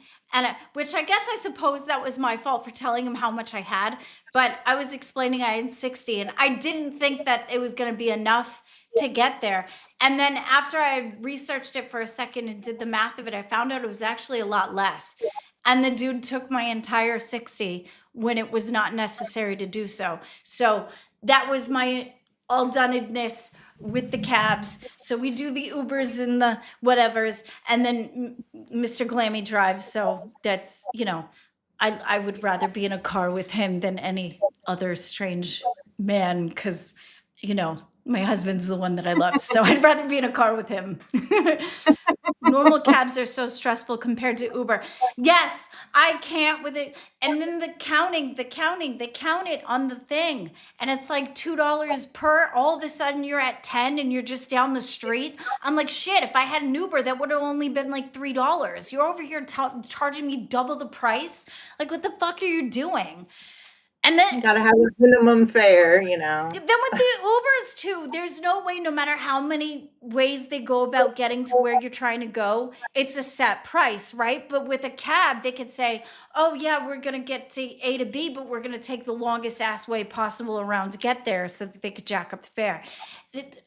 Which I guess I suppose that was my fault for telling him how much I had, but I was explaining I had 60 and I didn't think that it was going to be enough to get there. And then after I researched it for a second and did the math of it, I found out it was actually a lot less. And the dude took my entire 60 when it was not necessary to do so. So that was my all donedness with the cabs. So we do the Ubers and the whatevers, and then Mr. Glammy drives. So that's, I would rather be in a car with him than any other strange man, because, my husband's the one that I love. So I'd rather be in a car with him. Normal cabs are so stressful compared to Uber. Yes, I can't with it. And then they count it on the thing. And it's like $2 per. All of a sudden you're at 10 and you're just down the street. I'm like, shit, if I had an Uber, that would have only been like $3. You're over here charging me double the price. Like, what the fuck are you doing? And then You gotta have a minimum fare, then with the Ubers too, there's no way, no matter how many ways they go about getting to where you're trying to go, it's a set price, right? But with a cab, they could say, oh yeah, we're gonna get to A to B, but we're gonna take the longest ass way possible around to get there so that they could jack up the fare.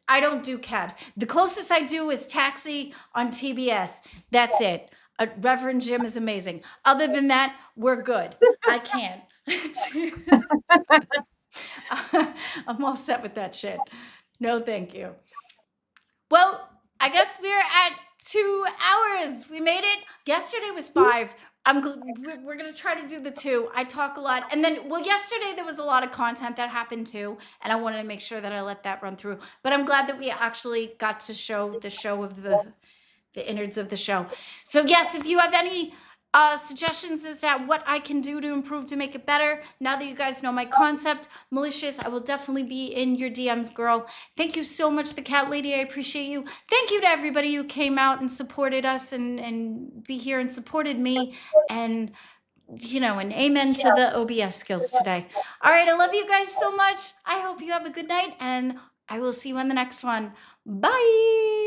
I don't do cabs. The closest I do is taxi on TBS. That's it. Reverend Jim is amazing. Other than that, we're good. I can't. I'm all set with that shit. No, thank you. Well, I guess we're at 2 hours. We made it. Yesterday was 5. We're gonna try to do the 2. I talk a lot, and then yesterday there was a lot of content that happened too, and I wanted to make sure that I let that run through. But I'm glad that we actually got to show the show of the innards of the show. So yes, if you have any suggestions as to what I can do to improve to make it better, now that you guys know my concept, Malicious, I will definitely be in your DMs, girl. Thank you so much, the Cat Lady. I appreciate you. Thank you to everybody who came out and supported us and be here and supported me, and and amen to the OBS skills today. All right, I love you guys so much. I hope you have a good night, and I will see you on the next one. Bye.